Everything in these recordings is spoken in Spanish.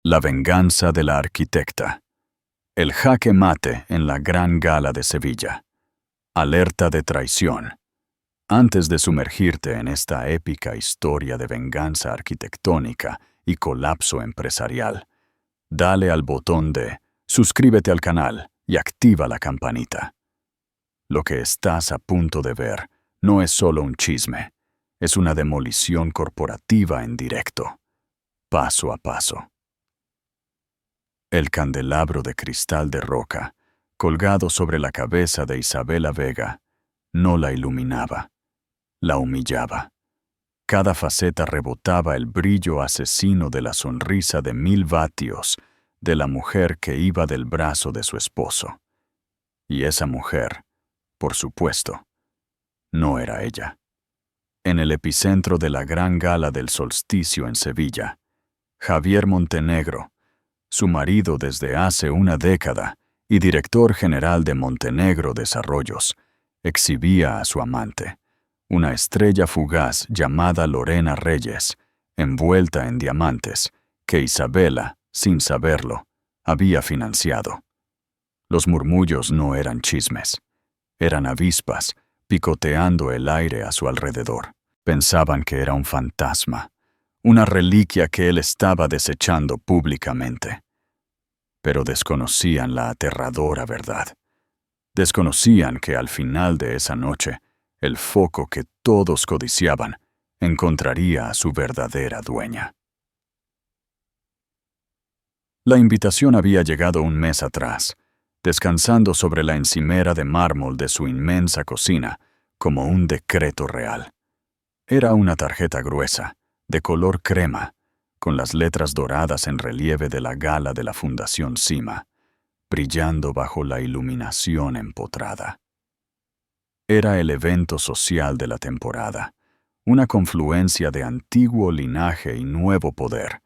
La venganza de la arquitecta. El jaque mate en la Gran Gala de Sevilla. Alerta de traición. Antes de sumergirte en esta épica historia de venganza arquitectónica y colapso empresarial, dale al botón de suscríbete al canal y activa la campanita. Lo que estás a punto de ver no es solo un chisme, es una demolición corporativa en directo, paso a paso. El candelabro de cristal de roca, colgado sobre la cabeza de Isabela Vega, no la iluminaba, la humillaba. Cada faceta rebotaba el brillo asesino de la sonrisa de 1000 vatios de la mujer que iba del brazo de su esposo. Y esa mujer, por supuesto, no era ella. En el epicentro de la gran gala del solsticio en Sevilla, Javier Montenegro, su marido desde hace una década y director general de Montenegro Desarrollos, exhibía a su amante, una estrella fugaz llamada Lorena Reyes, envuelta en diamantes, que Isabela, sin saberlo, había financiado. Los murmullos no eran chismes, eran avispas picoteando el aire a su alrededor. Pensaban que era un fantasma, una reliquia que él estaba desechando públicamente. Pero desconocían la aterradora verdad. Desconocían que al final de esa noche, el foco que todos codiciaban encontraría a su verdadera dueña. La invitación había llegado un mes atrás, descansando sobre la encimera de mármol de su inmensa cocina, como un decreto real. Era una tarjeta gruesa, de color crema, con las letras doradas en relieve de la gala de la Fundación Cima, brillando bajo la iluminación empotrada. Era el evento social de la temporada, una confluencia de antiguo linaje y nuevo poder,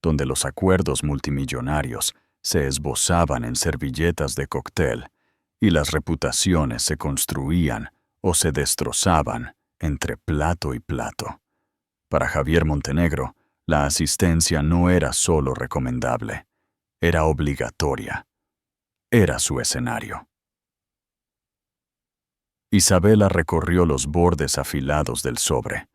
donde los acuerdos multimillonarios se esbozaban en servilletas de cóctel y las reputaciones se construían o se destrozaban entre plato y plato. Para Javier Montenegro, la asistencia no era solo recomendable, era obligatoria. Era su escenario. Isabela recorrió los bordes afilados del sobre.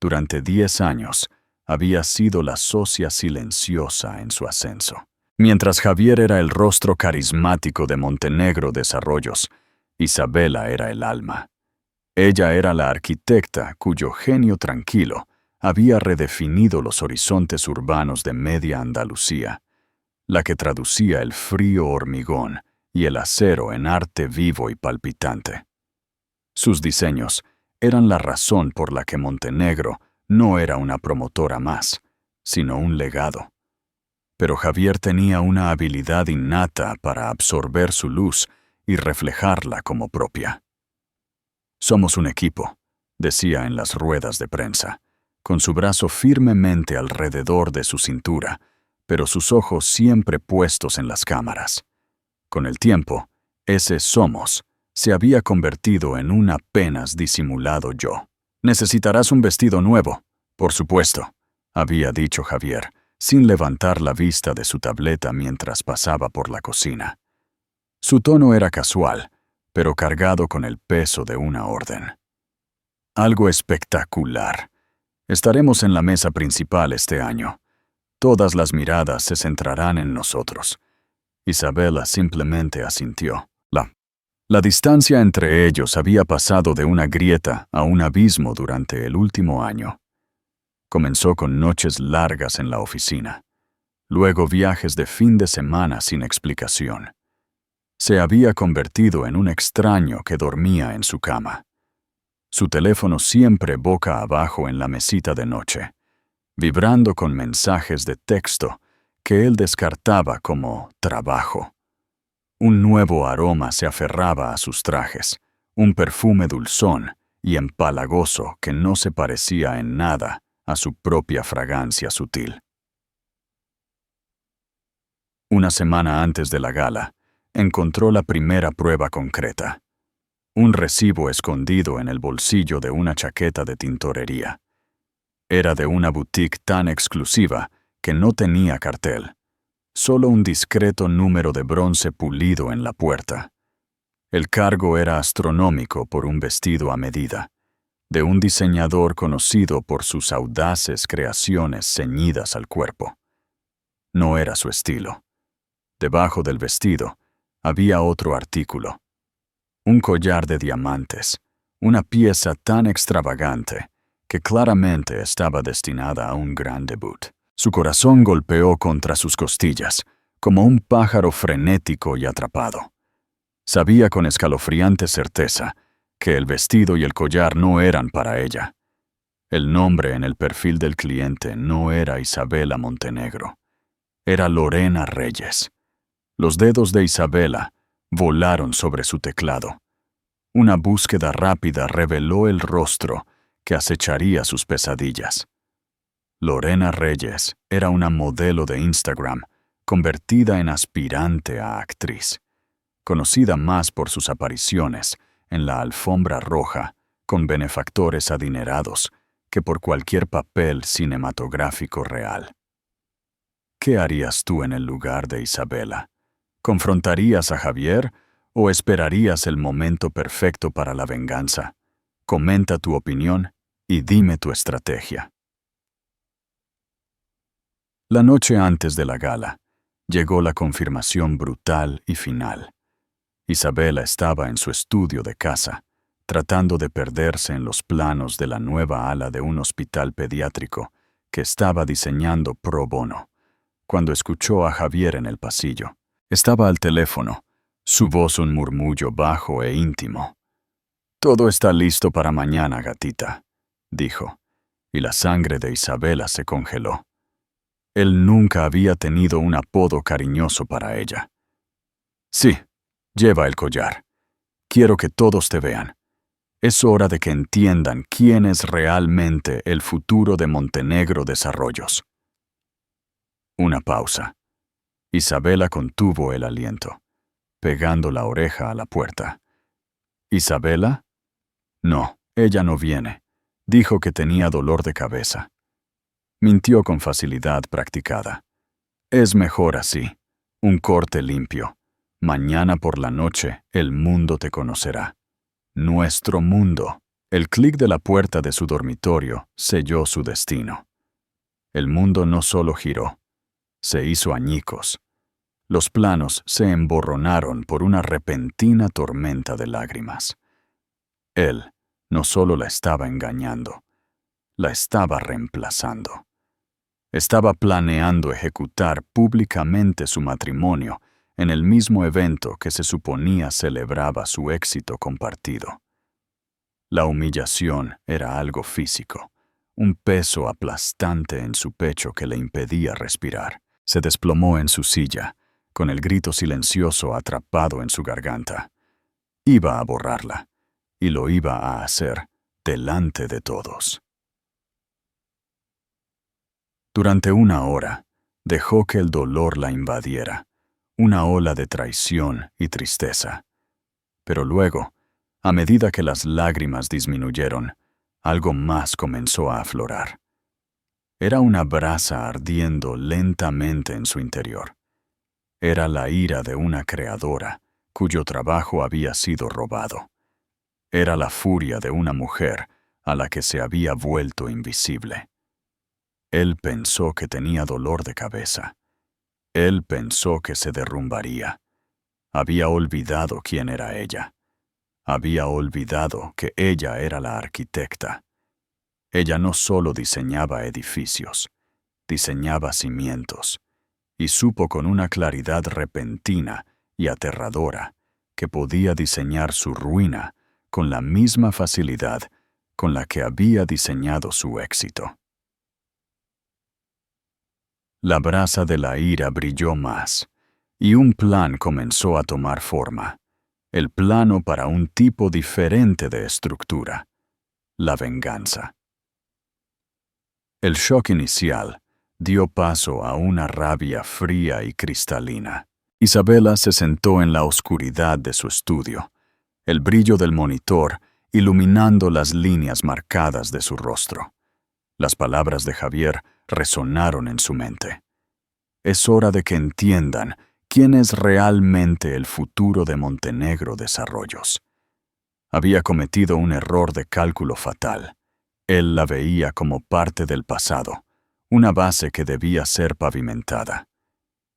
Durante 10 años, había sido la socia silenciosa en su ascenso. Mientras Javier era el rostro carismático de Montenegro Desarrollos, Isabela era el alma. Ella era la arquitecta cuyo genio tranquilo había redefinido los horizontes urbanos de media Andalucía, la que traducía el frío hormigón y el acero en arte vivo y palpitante. Sus diseños eran la razón por la que Montenegro no era una promotora más, sino un legado. Pero Javier tenía una habilidad innata para absorber su luz y reflejarla como propia. «Somos un equipo», decía en las ruedas de prensa, con su brazo firmemente alrededor de su cintura, pero sus ojos siempre puestos en las cámaras. Con el tiempo, ese somos se había convertido en un apenas disimulado yo. «Necesitarás un vestido nuevo, por supuesto», había dicho Javier, sin levantar la vista de su tableta mientras pasaba por la cocina. Su tono era casual, pero cargado con el peso de una orden. «Algo espectacular. Estaremos en la mesa principal este año. Todas las miradas se centrarán en nosotros». Isabela simplemente asintió. La distancia entre ellos había pasado de una grieta a un abismo durante el último año. Comenzó con noches largas en la oficina, luego viajes de fin de semana sin explicación. Se había convertido en un extraño que dormía en su cama. Su teléfono siempre boca abajo en la mesita de noche, vibrando con mensajes de texto que él descartaba como trabajo. Un nuevo aroma se aferraba a sus trajes, un perfume dulzón y empalagoso que no se parecía en nada a su propia fragancia sutil. Una semana antes de la gala, encontró la primera prueba concreta. Un recibo escondido en el bolsillo de una chaqueta de tintorería. Era de una boutique tan exclusiva que no tenía cartel, solo un discreto número de bronce pulido en la puerta. El cargo era astronómico por un vestido a medida, de un diseñador conocido por sus audaces creaciones ceñidas al cuerpo. No era su estilo. Debajo del vestido había otro artículo. Un collar de diamantes, una pieza tan extravagante que claramente estaba destinada a un gran debut. Su corazón golpeó contra sus costillas, como un pájaro frenético y atrapado. Sabía con escalofriante certeza que el vestido y el collar no eran para ella. El nombre en el perfil del cliente no era Isabela Montenegro, era Lorena Reyes. Los dedos de Isabela volaron sobre su teclado. Una búsqueda rápida reveló el rostro que acecharía sus pesadillas. Lorena Reyes era una modelo de Instagram convertida en aspirante a actriz, conocida más por sus apariciones en la alfombra roja con benefactores adinerados que por cualquier papel cinematográfico real. ¿Qué harías tú en el lugar de Isabela? ¿Confrontarías a Javier o esperarías el momento perfecto para la venganza? Comenta tu opinión y dime tu estrategia. La noche antes de la gala, llegó la confirmación brutal y final. Isabela estaba en su estudio de casa, tratando de perderse en los planos de la nueva ala de un hospital pediátrico que estaba diseñando pro bono, cuando escuchó a Javier en el pasillo. Estaba al teléfono, su voz un murmullo bajo e íntimo. «Todo está listo para mañana, gatita», dijo, y la sangre de Isabela se congeló. Él nunca había tenido un apodo cariñoso para ella. «Sí, lleva el collar. Quiero que todos te vean. Es hora de que entiendan quién es realmente el futuro de Montenegro Desarrollos». Una pausa. Isabela contuvo el aliento, pegando la oreja a la puerta. «¿Isabela?» «No, ella no viene. Dijo que tenía dolor de cabeza». Mintió con facilidad practicada. «Es mejor así. Un corte limpio. Mañana por la noche el mundo te conocerá». Nuestro mundo. El clic de la puerta de su dormitorio selló su destino. El mundo no solo giró, se hizo añicos. Los planos se emborronaron por una repentina tormenta de lágrimas. Él no solo la estaba engañando, la estaba reemplazando. Estaba planeando ejecutar públicamente su matrimonio en el mismo evento que se suponía celebraba su éxito compartido. La humillación era algo físico, un peso aplastante en su pecho que le impedía respirar. Se desplomó en su silla, con el grito silencioso atrapado en su garganta. Iba a borrarla, y lo iba a hacer delante de todos. Durante una hora, dejó que el dolor la invadiera, una ola de traición y tristeza. Pero luego, a medida que las lágrimas disminuyeron, algo más comenzó a aflorar. Era una brasa ardiendo lentamente en su interior. Era la ira de una creadora cuyo trabajo había sido robado. Era la furia de una mujer a la que se había vuelto invisible. Él pensó que tenía dolor de cabeza. Él pensó que se derrumbaría. Había olvidado quién era ella. Había olvidado que ella era la arquitecta. Ella no solo diseñaba edificios, diseñaba cimientos, y supo con una claridad repentina y aterradora que podía diseñar su ruina con la misma facilidad con la que había diseñado su éxito. La brasa de la ira brilló más, y un plan comenzó a tomar forma. El plano para un tipo diferente de estructura: la venganza. El shock inicial dio paso a una rabia fría y cristalina. Isabela se sentó en la oscuridad de su estudio, el brillo del monitor iluminando las líneas marcadas de su rostro. Las palabras de Javier resonaron en su mente. Es hora de que entiendan quién es realmente el futuro de Montenegro Desarrollos. Había cometido un error de cálculo fatal. Él la veía como parte del pasado, una base que debía ser pavimentada.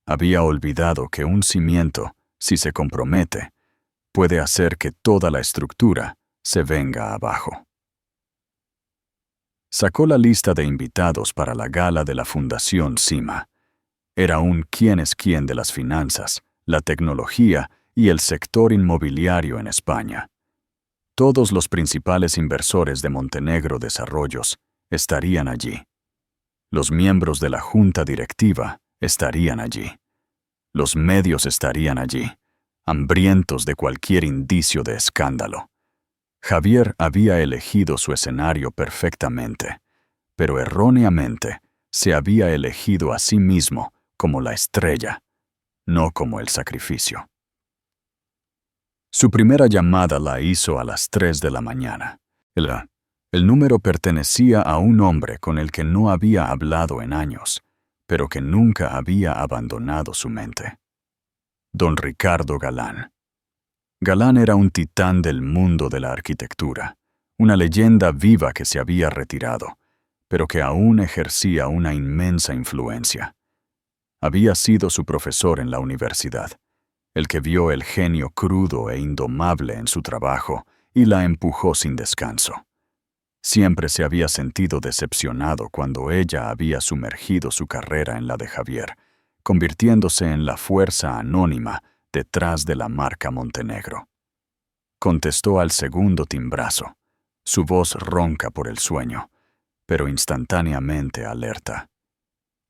Había olvidado que un cimiento, si se compromete, puede hacer que toda la estructura se venga abajo. Sacó la lista de invitados para la gala de la Fundación CIMA. Era un quién es quién de las finanzas, la tecnología y el sector inmobiliario en España. Todos los principales inversores de Montenegro Desarrollos estarían allí. Los miembros de la junta directiva estarían allí. Los medios estarían allí, hambrientos de cualquier indicio de escándalo. Javier había elegido su escenario perfectamente, pero erróneamente se había elegido a sí mismo como la estrella, no como el sacrificio. Su primera llamada la hizo a las 3 de la mañana. El número pertenecía a un hombre con el que no había hablado en años, pero que nunca había abandonado su mente. Don Ricardo Galán. Galán era un titán del mundo de la arquitectura, una leyenda viva que se había retirado, pero que aún ejercía una inmensa influencia. Había sido su profesor en la universidad, el que vio el genio crudo e indomable en su trabajo y la empujó sin descanso. Siempre se había sentido decepcionado cuando ella había sumergido su carrera en la de Javier, convirtiéndose en la fuerza anónima detrás de la marca Montenegro. Contestó al segundo timbrazo, su voz ronca por el sueño, pero instantáneamente alerta.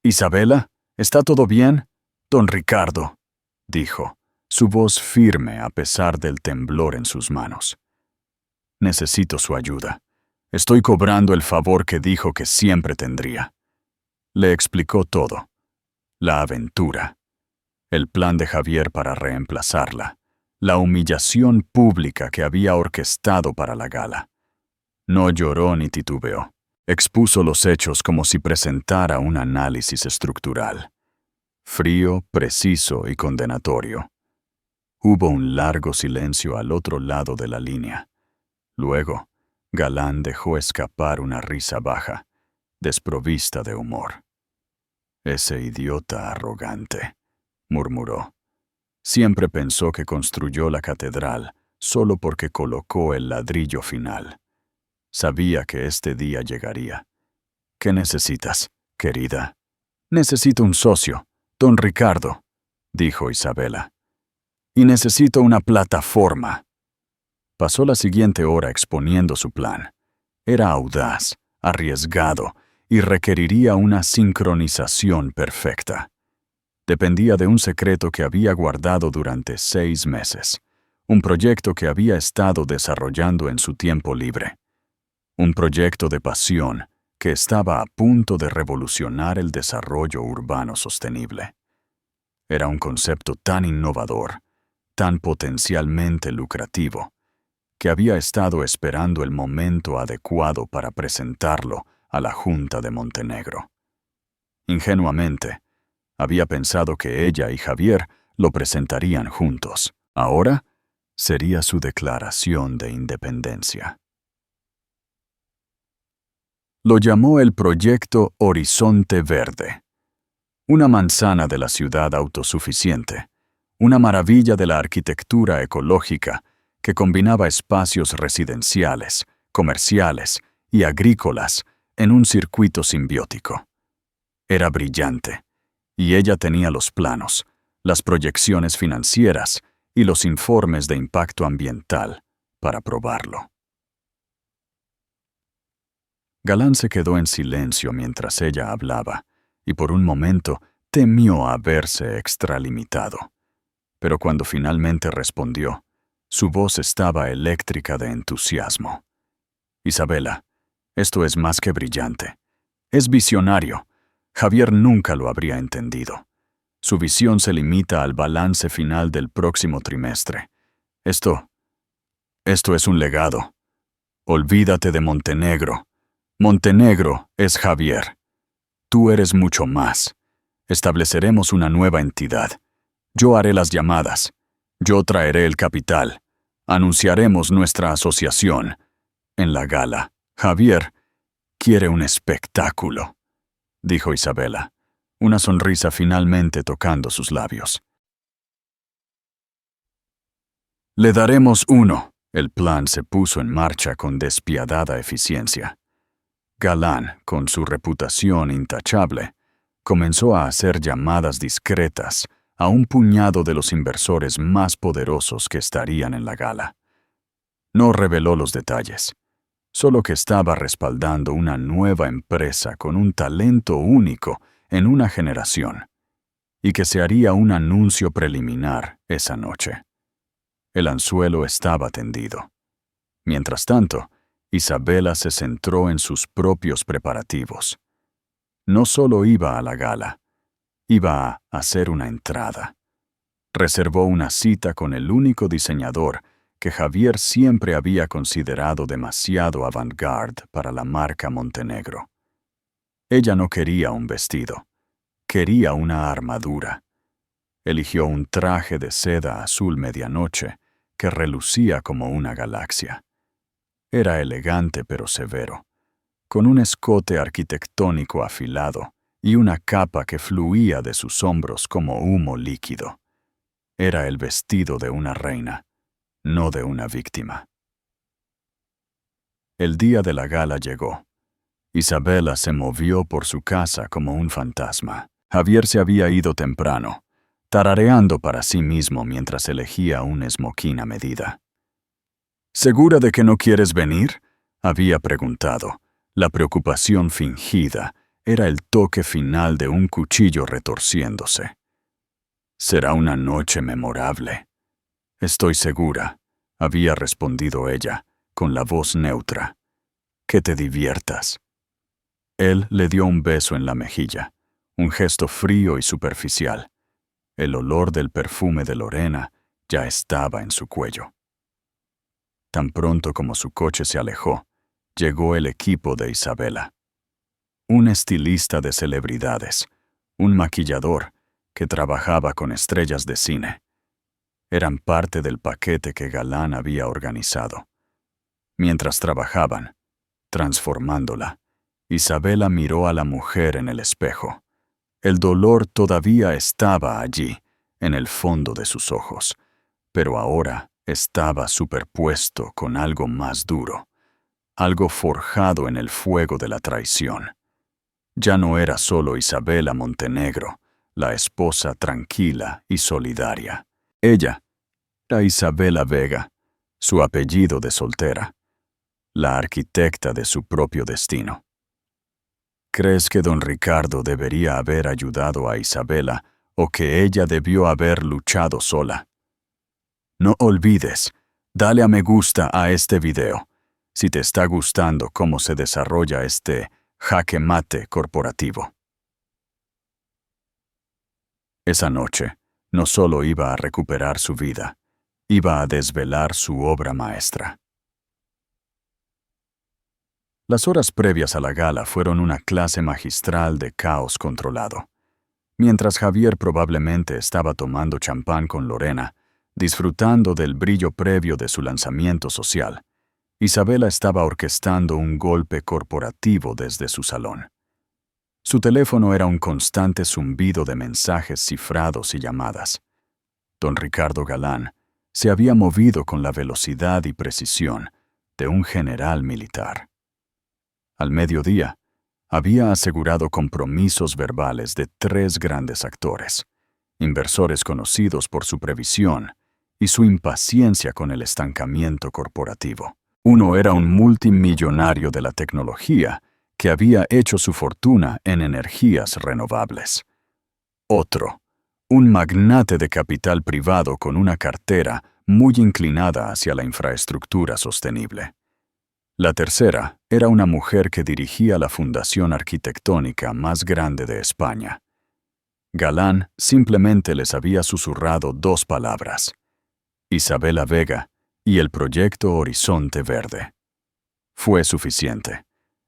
«Isabela, ¿está todo bien?» «Don Ricardo», dijo, su voz firme a pesar del temblor en sus manos. «Necesito su ayuda. Estoy cobrando el favor que dijo que siempre tendría». Le explicó todo. La aventura, el plan de Javier para reemplazarla, la humillación pública que había orquestado para la gala. No lloró ni titubeó. Expuso los hechos como si presentara un análisis estructural. Frío, preciso y condenatorio. Hubo un largo silencio al otro lado de la línea. Luego, Galán dejó escapar una risa baja, desprovista de humor. «Ese idiota arrogante», murmuró. Siempre pensó que construyó la catedral solo porque colocó el ladrillo final. Sabía que este día llegaría. «¿Qué necesitas, querida?» «Necesito un socio, don Ricardo», dijo Isabela. «Y necesito una plataforma». Pasó la siguiente hora exponiendo su plan. Era audaz, arriesgado, y requeriría una sincronización perfecta. Dependía de un secreto que había guardado durante 6 meses, un proyecto que había estado desarrollando en su tiempo libre. Un proyecto de pasión que estaba a punto de revolucionar el desarrollo urbano sostenible. Era un concepto tan innovador, tan potencialmente lucrativo, que había estado esperando el momento adecuado para presentarlo a la Junta de Montenegro. Ingenuamente, había pensado que ella y Javier lo presentarían juntos. Ahora sería su declaración de independencia. Lo llamó el proyecto Horizonte Verde. Una manzana de la ciudad autosuficiente, una maravilla de la arquitectura ecológica que combinaba espacios residenciales, comerciales y agrícolas en un circuito simbiótico. Era brillante, y ella tenía los planos, las proyecciones financieras y los informes de impacto ambiental para probarlo. Galán se quedó en silencio mientras ella hablaba, y por un momento temió haberse extralimitado. Pero cuando finalmente respondió, su voz estaba eléctrica de entusiasmo. «Isabela, esto es más que brillante. Es visionario. Javier nunca lo habría entendido. Su visión se limita al balance final del próximo trimestre. Esto es un legado. Olvídate de Montenegro. Montenegro es Javier. Tú eres mucho más. Estableceremos una nueva entidad. Yo haré las llamadas. Yo traeré el capital. Anunciaremos nuestra asociación. En la gala, Javier quiere un espectáculo, dijo Isabela, una sonrisa finalmente tocando sus labios. Le daremos uno. El plan se puso en marcha con despiadada eficiencia. Galán, con su reputación intachable, comenzó a hacer llamadas discretas a un puñado de los inversores más poderosos que estarían en la gala. No reveló los detalles, solo que estaba respaldando una nueva empresa con un talento único en una generación, y que se haría un anuncio preliminar esa noche. El anzuelo estaba tendido. Mientras tanto, Isabela se centró en sus propios preparativos. No solo iba a la gala, iba a hacer una entrada. Reservó una cita con el único diseñador que Javier siempre había considerado demasiado avant-garde para la marca Montenegro. Ella no quería un vestido, quería una armadura. Eligió un traje de seda azul medianoche que relucía como una galaxia. Era elegante pero severo, con un escote arquitectónico afilado y una capa que fluía de sus hombros como humo líquido. Era el vestido de una reina, no de una víctima. El día de la gala llegó. Isabela se movió por su casa como un fantasma. Javier se había ido temprano, tarareando para sí mismo mientras elegía un esmoquín a medida. ¿Segura de que no quieres venir?, había preguntado. La preocupación fingida era el toque final de un cuchillo retorciéndose. Será una noche memorable. Estoy segura, había respondido ella, con la voz neutra. Que te diviertas. Él le dio un beso en la mejilla, un gesto frío y superficial. El olor del perfume de Lorena ya estaba en su cuello. Tan pronto como su coche se alejó, llegó el equipo de Isabela. Un estilista de celebridades, un maquillador que trabajaba con estrellas de cine. Eran parte del paquete que Galán había organizado. Mientras trabajaban, transformándola, Isabela miró a la mujer en el espejo. El dolor todavía estaba allí, en el fondo de sus ojos, pero ahora estaba superpuesto con algo más duro, algo forjado en el fuego de la traición. Ya no era solo Isabela Montenegro, la esposa tranquila y solidaria. Ella era Isabela Vega, su apellido de soltera, la arquitecta de su propio destino. ¿Crees que don Ricardo debería haber ayudado a Isabela o que ella debió haber luchado sola? No olvides, dale a me gusta a este video, si te está gustando cómo se desarrolla este jaque mate corporativo. Esa noche, no solo iba a recuperar su vida, iba a desvelar su obra maestra. Las horas previas a la gala fueron una clase magistral de caos controlado. Mientras Javier probablemente estaba tomando champán con Lorena, disfrutando del brillo previo de su lanzamiento social, Isabela estaba orquestando un golpe corporativo desde su salón. Su teléfono era un constante zumbido de mensajes cifrados y llamadas. Don Ricardo Galán se había movido con la velocidad y precisión de un general militar. Al mediodía, había asegurado compromisos verbales de 3 grandes actores, inversores conocidos por su previsión y su impaciencia con el estancamiento corporativo. Uno era un multimillonario de la tecnología que había hecho su fortuna en energías renovables. Otro, un magnate de capital privado con una cartera muy inclinada hacia la infraestructura sostenible. La tercera era una mujer que dirigía la fundación arquitectónica más grande de España. Galán simplemente les había susurrado 2 palabras: Isabela Vega y el proyecto Horizonte Verde. Fue suficiente.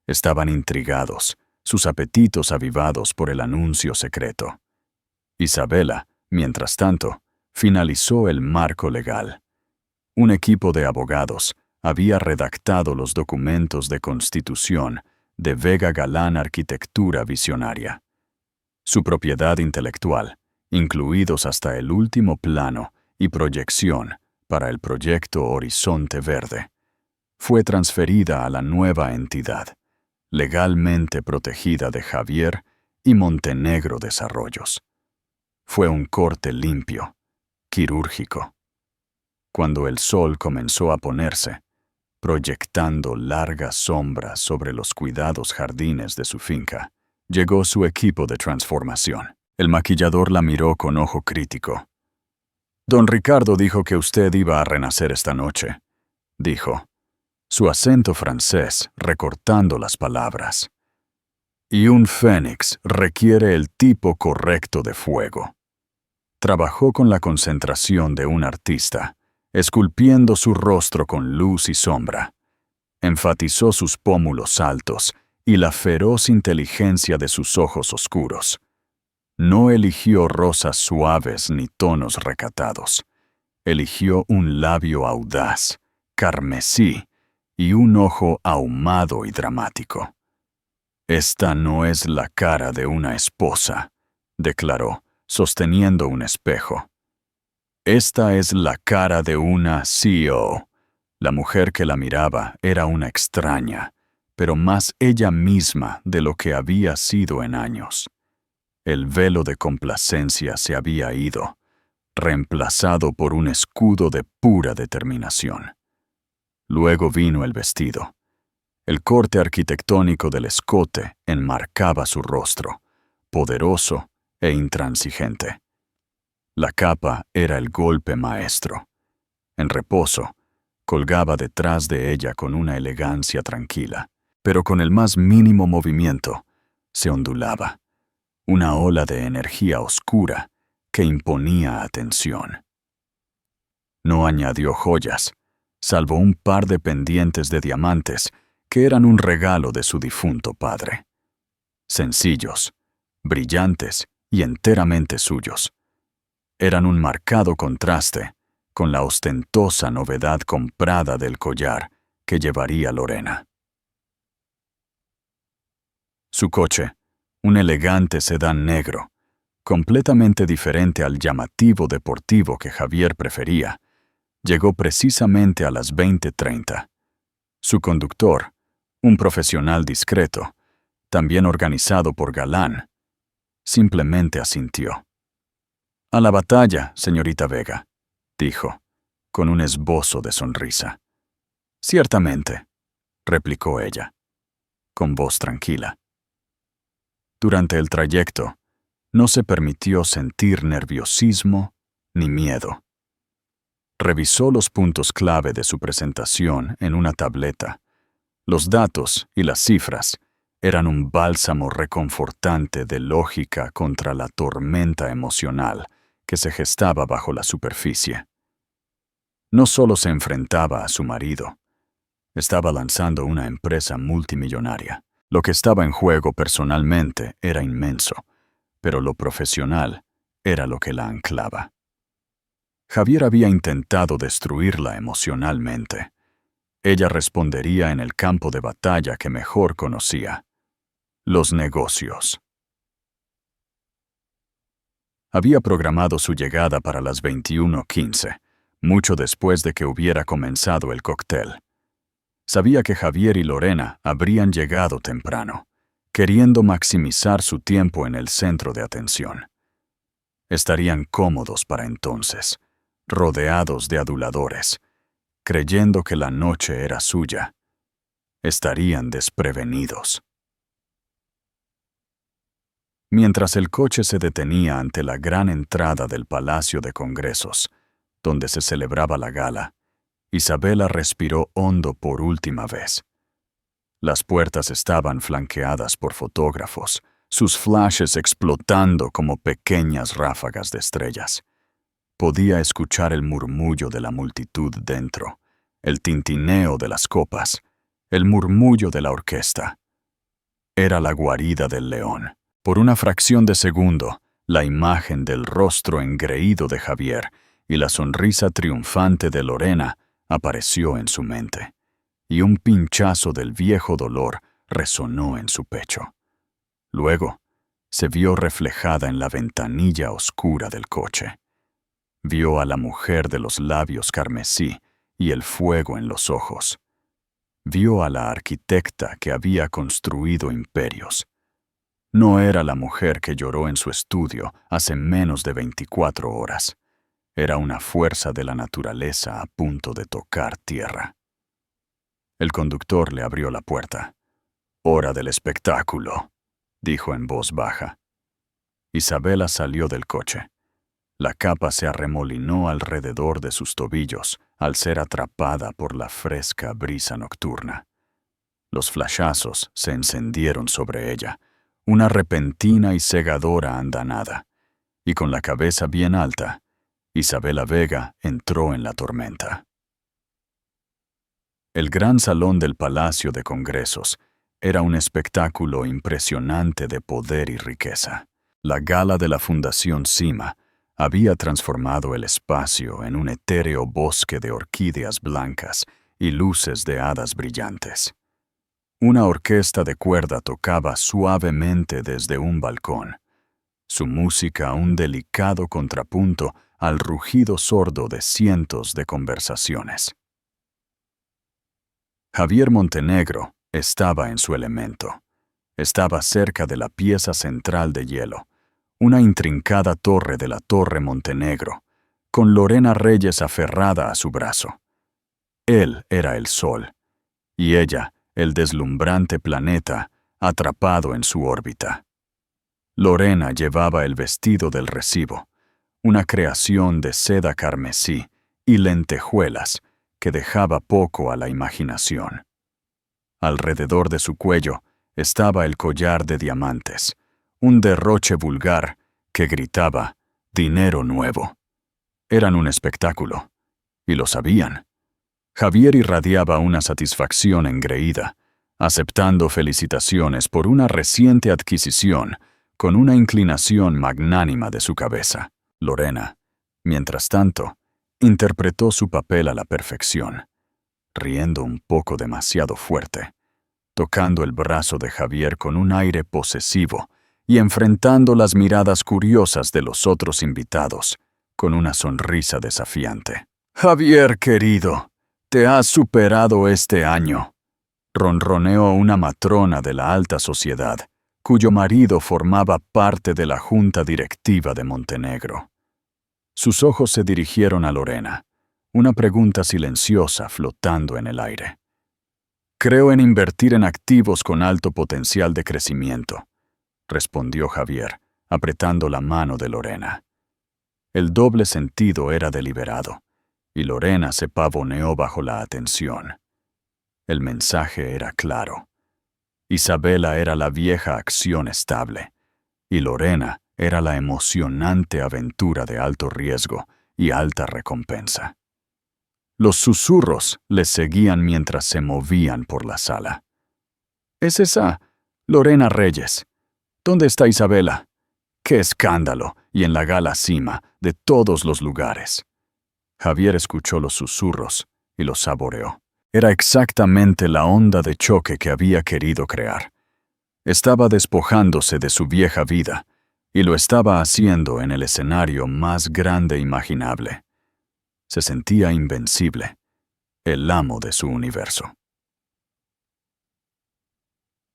Estaban intrigados, sus apetitos avivados por el anuncio secreto. Isabela, mientras tanto, finalizó el marco legal. Un equipo de abogados había redactado los documentos de constitución de Vega Galán Arquitectura Visionaria. Su propiedad intelectual, incluidos hasta el último plano y proyección para el proyecto Horizonte Verde, fue transferida a la nueva entidad, legalmente protegida de Javier y Montenegro Desarrollos. Fue un corte limpio, quirúrgico. Cuando el sol comenzó a ponerse, proyectando largas sombras sobre los cuidados jardines de su finca, llegó su equipo de transformación. El maquillador la miró con ojo crítico. «Don Ricardo dijo que usted iba a renacer esta noche», dijo, su acento francés recortando las palabras. «Y un fénix requiere el tipo correcto de fuego». Trabajó con la concentración de un artista, esculpiendo su rostro con luz y sombra. Enfatizó sus pómulos altos y la feroz inteligencia de sus ojos oscuros. No eligió rosas suaves ni tonos recatados. Eligió un labio audaz, carmesí, y un ojo ahumado y dramático. «Esta no es la cara de una esposa», declaró, sosteniendo un espejo. «Esta es la cara de una CEO». La mujer que la miraba era una extraña, pero más ella misma de lo que había sido en años. El velo de complacencia se había ido, reemplazado por un escudo de pura determinación. Luego vino el vestido. El corte arquitectónico del escote enmarcaba su rostro, poderoso e intransigente. La capa era el golpe maestro. En reposo, colgaba detrás de ella con una elegancia tranquila, pero con el más mínimo movimiento se ondulaba, una ola de energía oscura que imponía atención. No añadió joyas, salvo un par de pendientes de diamantes que eran un regalo de su difunto padre. Sencillos, brillantes y enteramente suyos. Eran un marcado contraste con la ostentosa novedad comprada del collar que llevaría Lorena. Su coche, un elegante sedán negro, completamente diferente al llamativo deportivo que Javier prefería, llegó precisamente a las 20:30. Su conductor, un profesional discreto, también organizado por Galán, simplemente asintió. «A la batalla, señorita Vega», dijo, con un esbozo de sonrisa. «Ciertamente», replicó ella, con voz tranquila. Durante el trayecto, no se permitió sentir nerviosismo ni miedo. Revisó los puntos clave de su presentación en una tableta. Los datos y las cifras eran un bálsamo reconfortante de lógica contra la tormenta emocional que se gestaba bajo la superficie. No solo se enfrentaba a su marido, estaba lanzando una empresa multimillonaria. Lo que estaba en juego personalmente era inmenso, pero lo profesional era lo que la anclaba. Javier había intentado destruirla emocionalmente. Ella respondería en el campo de batalla que mejor conocía: los negocios. Había programado su llegada para las 21:15, mucho después de que hubiera comenzado el cóctel. Sabía que Javier y Lorena habrían llegado temprano, queriendo maximizar su tiempo en el centro de atención. Estarían cómodos para entonces, rodeados de aduladores, creyendo que la noche era suya. Estarían desprevenidos. Mientras el coche se detenía ante la gran entrada del Palacio de Congresos, donde se celebraba la gala, Isabela respiró hondo por última vez. Las puertas estaban flanqueadas por fotógrafos, sus flashes explotando como pequeñas ráfagas de estrellas. Podía escuchar el murmullo de la multitud dentro, el tintineo de las copas, el murmullo de la orquesta. Era la guarida del león. Por una fracción de segundo, La imagen del rostro engreído de Javier y la sonrisa triunfante de Lorena apareció en su mente, y un pinchazo del viejo dolor resonó en su pecho. Luego, se vio reflejada en la ventanilla oscura del coche. Vio a la mujer de los labios carmesí y el fuego en los ojos. Vio a la arquitecta que había construido imperios. No era la mujer que lloró en su estudio hace menos de 24 horas. Era una fuerza de la naturaleza a punto de tocar tierra. El conductor le abrió la puerta. «Hora del espectáculo», dijo en voz baja. Isabela salió del coche. La capa se arremolinó alrededor de sus tobillos al ser atrapada por la fresca brisa nocturna. Los flashazos se encendieron sobre ella, una repentina y cegadora andanada, y con la cabeza bien alta, Isabela Vega entró en la tormenta. El gran salón del Palacio de Congresos era un espectáculo impresionante de poder y riqueza. La gala de la Fundación Cima había transformado el espacio en un etéreo bosque de orquídeas blancas y luces de hadas brillantes. Una orquesta de cuerda tocaba suavemente desde un balcón, su música un delicado contrapunto al rugido sordo de cientos de conversaciones. Javier Montenegro estaba en su elemento. Estaba cerca de la pieza central de hielo, una intrincada torre de la Torre Montenegro, con Lorena Reyes aferrada a su brazo. Él era el sol, y ella el deslumbrante planeta atrapado en su órbita. Lorena llevaba el vestido del recibo, una creación de seda carmesí y lentejuelas que dejaba poco a la imaginación. Alrededor de su cuello estaba el collar de diamantes, un derroche vulgar que gritaba «dinero nuevo». Eran un espectáculo, y lo sabían. Javier irradiaba una satisfacción engreída, aceptando felicitaciones por una reciente adquisición con una inclinación magnánima de su cabeza. Lorena, mientras tanto, interpretó su papel a la perfección, riendo un poco demasiado fuerte, tocando el brazo de Javier con un aire posesivo y enfrentando las miradas curiosas de los otros invitados con una sonrisa desafiante. «Javier, querido, te has superado este año», ronroneó una matrona de la alta sociedad, cuyo marido formaba parte de la junta directiva de Montenegro. Sus ojos se dirigieron a Lorena, una pregunta silenciosa flotando en el aire. «Creo en invertir en activos con alto potencial de crecimiento», respondió Javier, apretando la mano de Lorena. El doble sentido era deliberado, y Lorena se pavoneó bajo la atención. El mensaje era claro. Isabela era la vieja acción estable, y Lorena era la emocionante aventura de alto riesgo y alta recompensa. Los susurros les seguían mientras se movían por la sala. «¿Es esa Lorena Reyes? ¿Dónde está Isabela? ¡Qué escándalo! Y en la gala Cima, de todos los lugares». Javier escuchó los susurros y los saboreó. Era exactamente la onda de choque que había querido crear. Estaba despojándose de su vieja vida, y lo estaba haciendo en el escenario más grande imaginable. Se sentía invencible, el amo de su universo.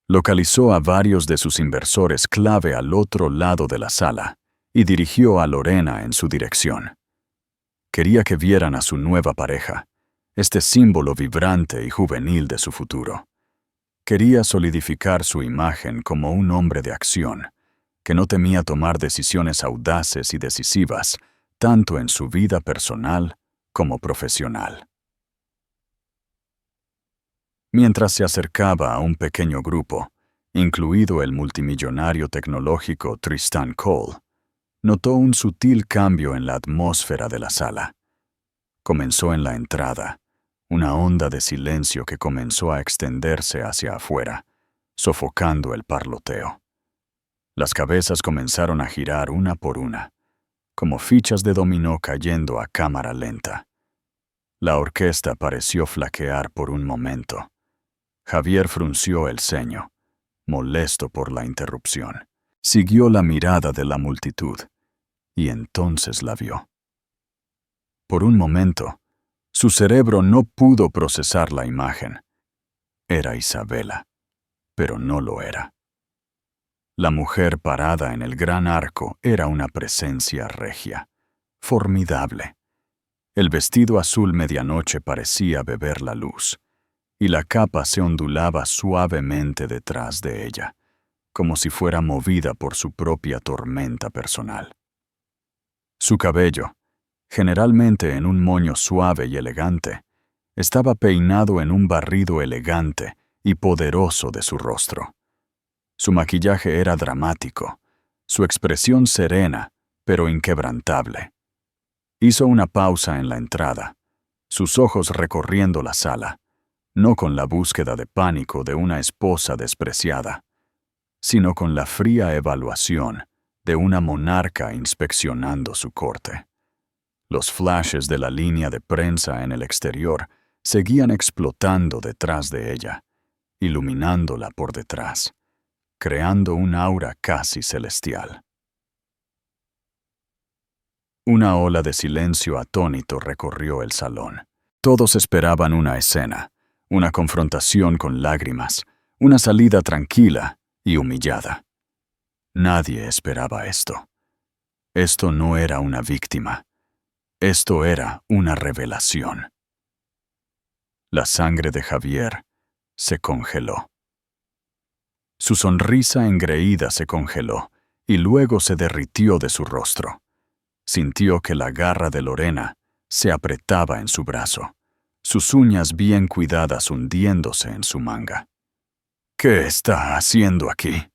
Localizó a varios de sus inversores clave al otro lado de la sala y dirigió a Lorena en su dirección. Quería que vieran a su nueva pareja, este símbolo vibrante y juvenil de su futuro. Quería solidificar su imagen como un hombre de acción, que no temía tomar decisiones audaces y decisivas, tanto en su vida personal como profesional. Mientras se acercaba a un pequeño grupo, incluido el multimillonario tecnológico Tristan Cole, notó un sutil cambio en la atmósfera de la sala. Comenzó en la entrada, una onda de silencio que comenzó a extenderse hacia afuera, sofocando el parloteo. Las cabezas comenzaron a girar una por una, como fichas de dominó cayendo a cámara lenta. La orquesta pareció flaquear por un momento. Javier frunció el ceño, molesto por la interrupción. Siguió la mirada de la multitud, y entonces la vio. Por un momento, su cerebro no pudo procesar la imagen. Era Isabela, pero no lo era. La mujer parada en el gran arco era una presencia regia, formidable. El vestido azul medianoche parecía beber la luz, y la capa se ondulaba suavemente detrás de ella, como si fuera movida por su propia tormenta personal. Su cabello, generalmente en un moño suave y elegante, estaba peinado en un barrido elegante y poderoso de su rostro. Su maquillaje era dramático, su expresión serena, pero inquebrantable. Hizo una pausa en la entrada, sus ojos recorriendo la sala, no con la búsqueda de pánico de una esposa despreciada, sino con la fría evaluación de una monarca inspeccionando su corte. Los flashes de la línea de prensa en el exterior seguían explotando detrás de ella, iluminándola por detrás, creando un aura casi celestial. Una ola de silencio atónito recorrió el salón. Todos esperaban una escena, una confrontación con lágrimas, una salida tranquila y humillada. Nadie esperaba esto. Esto no era una víctima. Esto era una revelación. La sangre de Javier se congeló. Su sonrisa engreída se congeló y luego se derritió de su rostro. Sintió que la garra de Lorena se apretaba en su brazo, sus uñas bien cuidadas hundiéndose en su manga. «¿Qué está haciendo aquí?»,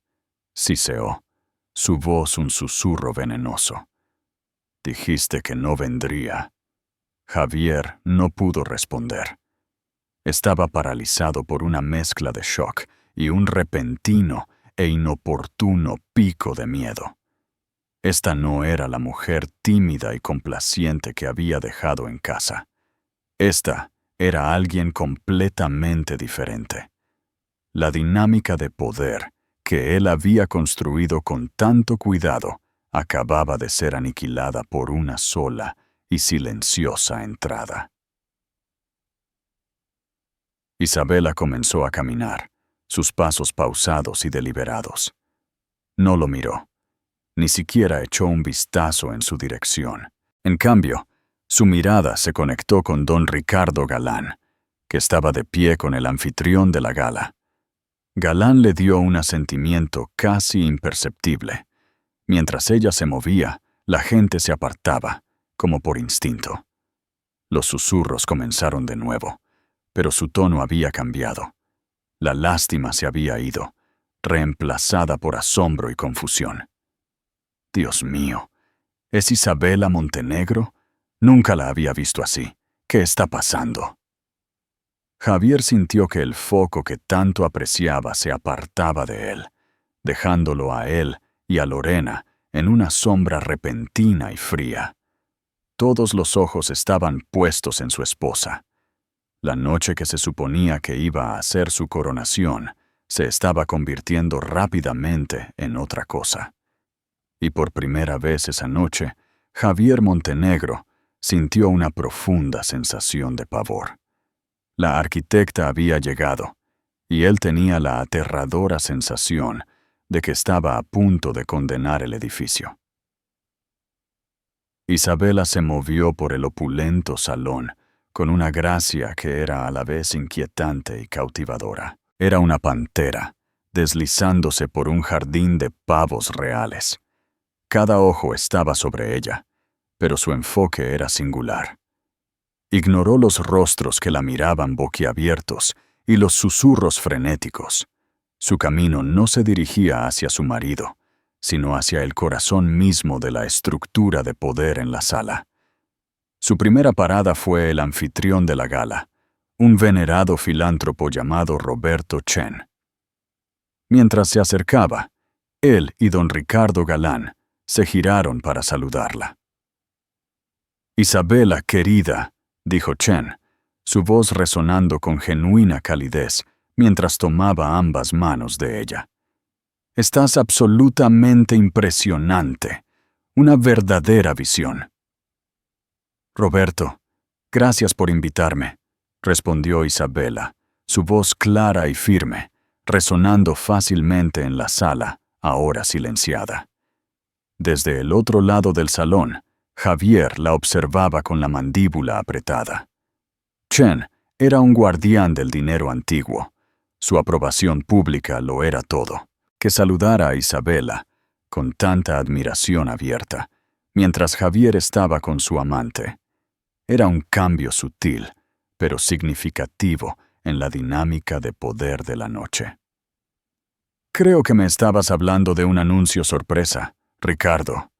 siseó, su voz un susurro venenoso. «Dijiste que no vendría». Javier no pudo responder. Estaba paralizado por una mezcla de shock y un repentino e inoportuno pico de miedo. Esta no era la mujer tímida y complaciente que había dejado en casa. Esta era alguien completamente diferente. La dinámica de poder que él había construido con tanto cuidado acababa de ser aniquilada por una sola y silenciosa entrada. Isabela comenzó a caminar, sus pasos pausados y deliberados. No lo miró, ni siquiera echó un vistazo en su dirección. En cambio, su mirada se conectó con don Ricardo Galán, que estaba de pie con el anfitrión de la gala. Galán le dio un asentimiento casi imperceptible. Mientras ella se movía, la gente se apartaba, como por instinto. Los susurros comenzaron de nuevo, pero su tono había cambiado. La lástima se había ido, reemplazada por asombro y confusión. «Dios mío, ¿es Isabela Montenegro? Nunca la había visto así. ¿Qué está pasando?». Javier sintió que el foco que tanto apreciaba se apartaba de él, dejándolo a él y a Lorena en una sombra repentina y fría. Todos los ojos estaban puestos en su esposa. La noche que se suponía que iba a ser su coronación se estaba convirtiendo rápidamente en otra cosa. Y por primera vez esa noche, Javier Montenegro sintió una profunda sensación de pavor. La arquitecta había llegado, y él tenía la aterradora sensación de que estaba a punto de condenar el edificio. Isabela se movió por el opulento salón con una gracia que era a la vez inquietante y cautivadora. Era una pantera, deslizándose por un jardín de pavos reales. Cada ojo estaba sobre ella, pero su enfoque era singular. Ignoró los rostros que la miraban boquiabiertos y los susurros frenéticos. Su camino no se dirigía hacia su marido, sino hacia el corazón mismo de la estructura de poder en la sala. Su primera parada fue el anfitrión de la gala, un venerado filántropo llamado Roberto Chen. Mientras se acercaba, Él y don Ricardo Galán se giraron para saludarla. «Isabela, querida», dijo Chen, su voz resonando con genuina calidez mientras tomaba ambas manos de ella. «Estás absolutamente impresionante, una verdadera visión». «Roberto, gracias por invitarme», respondió Isabela, su voz clara y firme, resonando fácilmente en la sala, ahora silenciada. Desde el otro lado del salón, Javier la observaba con la mandíbula apretada. Chen era un guardián del dinero antiguo. Su aprobación pública lo era todo. Que saludara a Isabela, con tanta admiración abierta, mientras Javier estaba con su amante. Era un cambio sutil, pero significativo en la dinámica de poder de la noche. «Creo que me estabas hablando de un anuncio sorpresa, Ricardo»,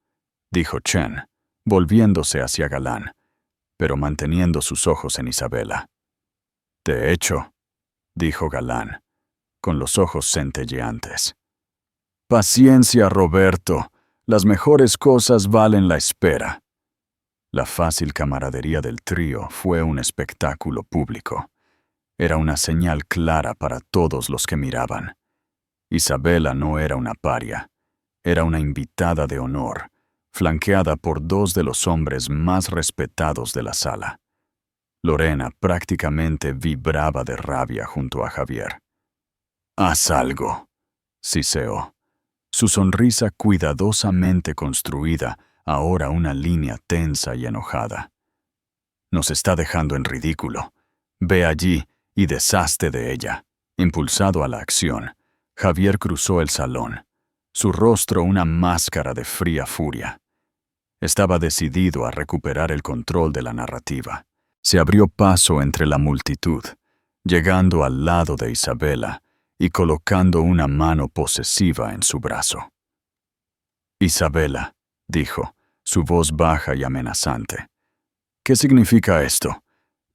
dijo Chen, volviéndose hacia Galán, pero manteniendo sus ojos en Isabela. «De hecho», dijo Galán, con los ojos centelleantes. «Paciencia, Roberto. Las mejores cosas valen la espera». La fácil camaradería del trío fue un espectáculo público. Era una señal clara para todos los que miraban. Isabela no era una paria. Era una invitada de honor, flanqueada por dos de los hombres más respetados de la sala. Lorena prácticamente vibraba de rabia junto a Javier. «Haz algo», siseó. Su sonrisa cuidadosamente construida, ahora una línea tensa y enojada. «Nos está dejando en ridículo. Ve allí y deshazte de ella». Impulsado a la acción, Javier cruzó el salón, su rostro una máscara de fría furia. Estaba decidido a recuperar el control de la narrativa. Se abrió paso entre la multitud, llegando al lado de Isabela y colocando una mano posesiva en su brazo. «Isabela», dijo, su voz baja y amenazante. «¿Qué significa esto?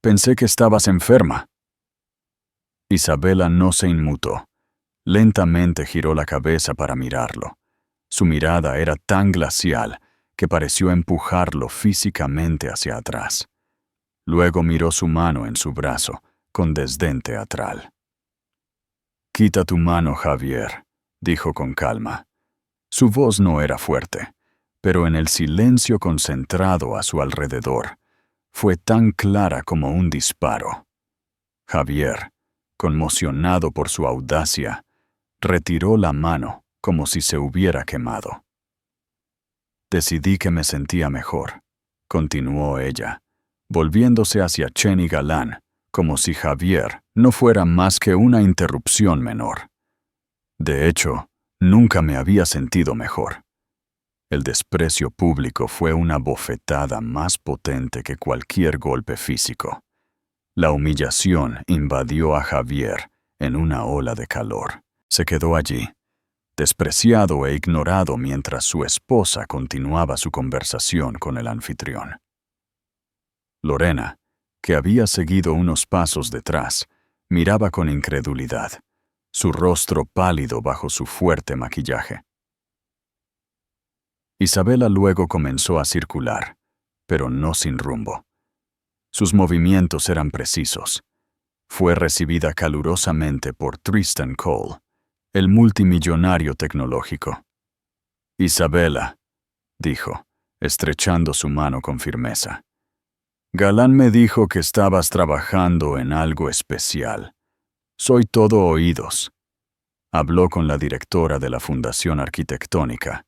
Pensé que estabas enferma». Isabela no se inmutó. Lentamente giró la cabeza para mirarlo. Su mirada era tan glacial que pareció empujarlo físicamente hacia atrás. Luego miró su mano en su brazo, con desdén teatral. «Quita tu mano, Javier», dijo con calma. Su voz no era fuerte, pero en el silencio concentrado a su alrededor, fue tan clara como un disparo. Javier, conmocionado por su audacia, retiró la mano como si se hubiera quemado. «Decidí que me sentía mejor», continuó ella, volviéndose hacia Chen y Galán, como si Javier no fuera más que una interrupción menor. «De hecho, nunca me había sentido mejor». El desprecio público fue una bofetada más potente que cualquier golpe físico. La humillación invadió a Javier en una ola de calor. Se quedó allí, despreciado e ignorado mientras su esposa continuaba su conversación con el anfitrión. Lorena, que había seguido unos pasos detrás, miraba con incredulidad, su rostro pálido bajo su fuerte maquillaje. Isabela luego comenzó a circular, pero no sin rumbo. Sus movimientos eran precisos. Fue recibida calurosamente por Tristan Cole, el multimillonario tecnológico. «Isabela», dijo, estrechando su mano con firmeza. «Galán me dijo que estabas trabajando en algo especial. Soy todo oídos». Habló con la directora de la Fundación Arquitectónica,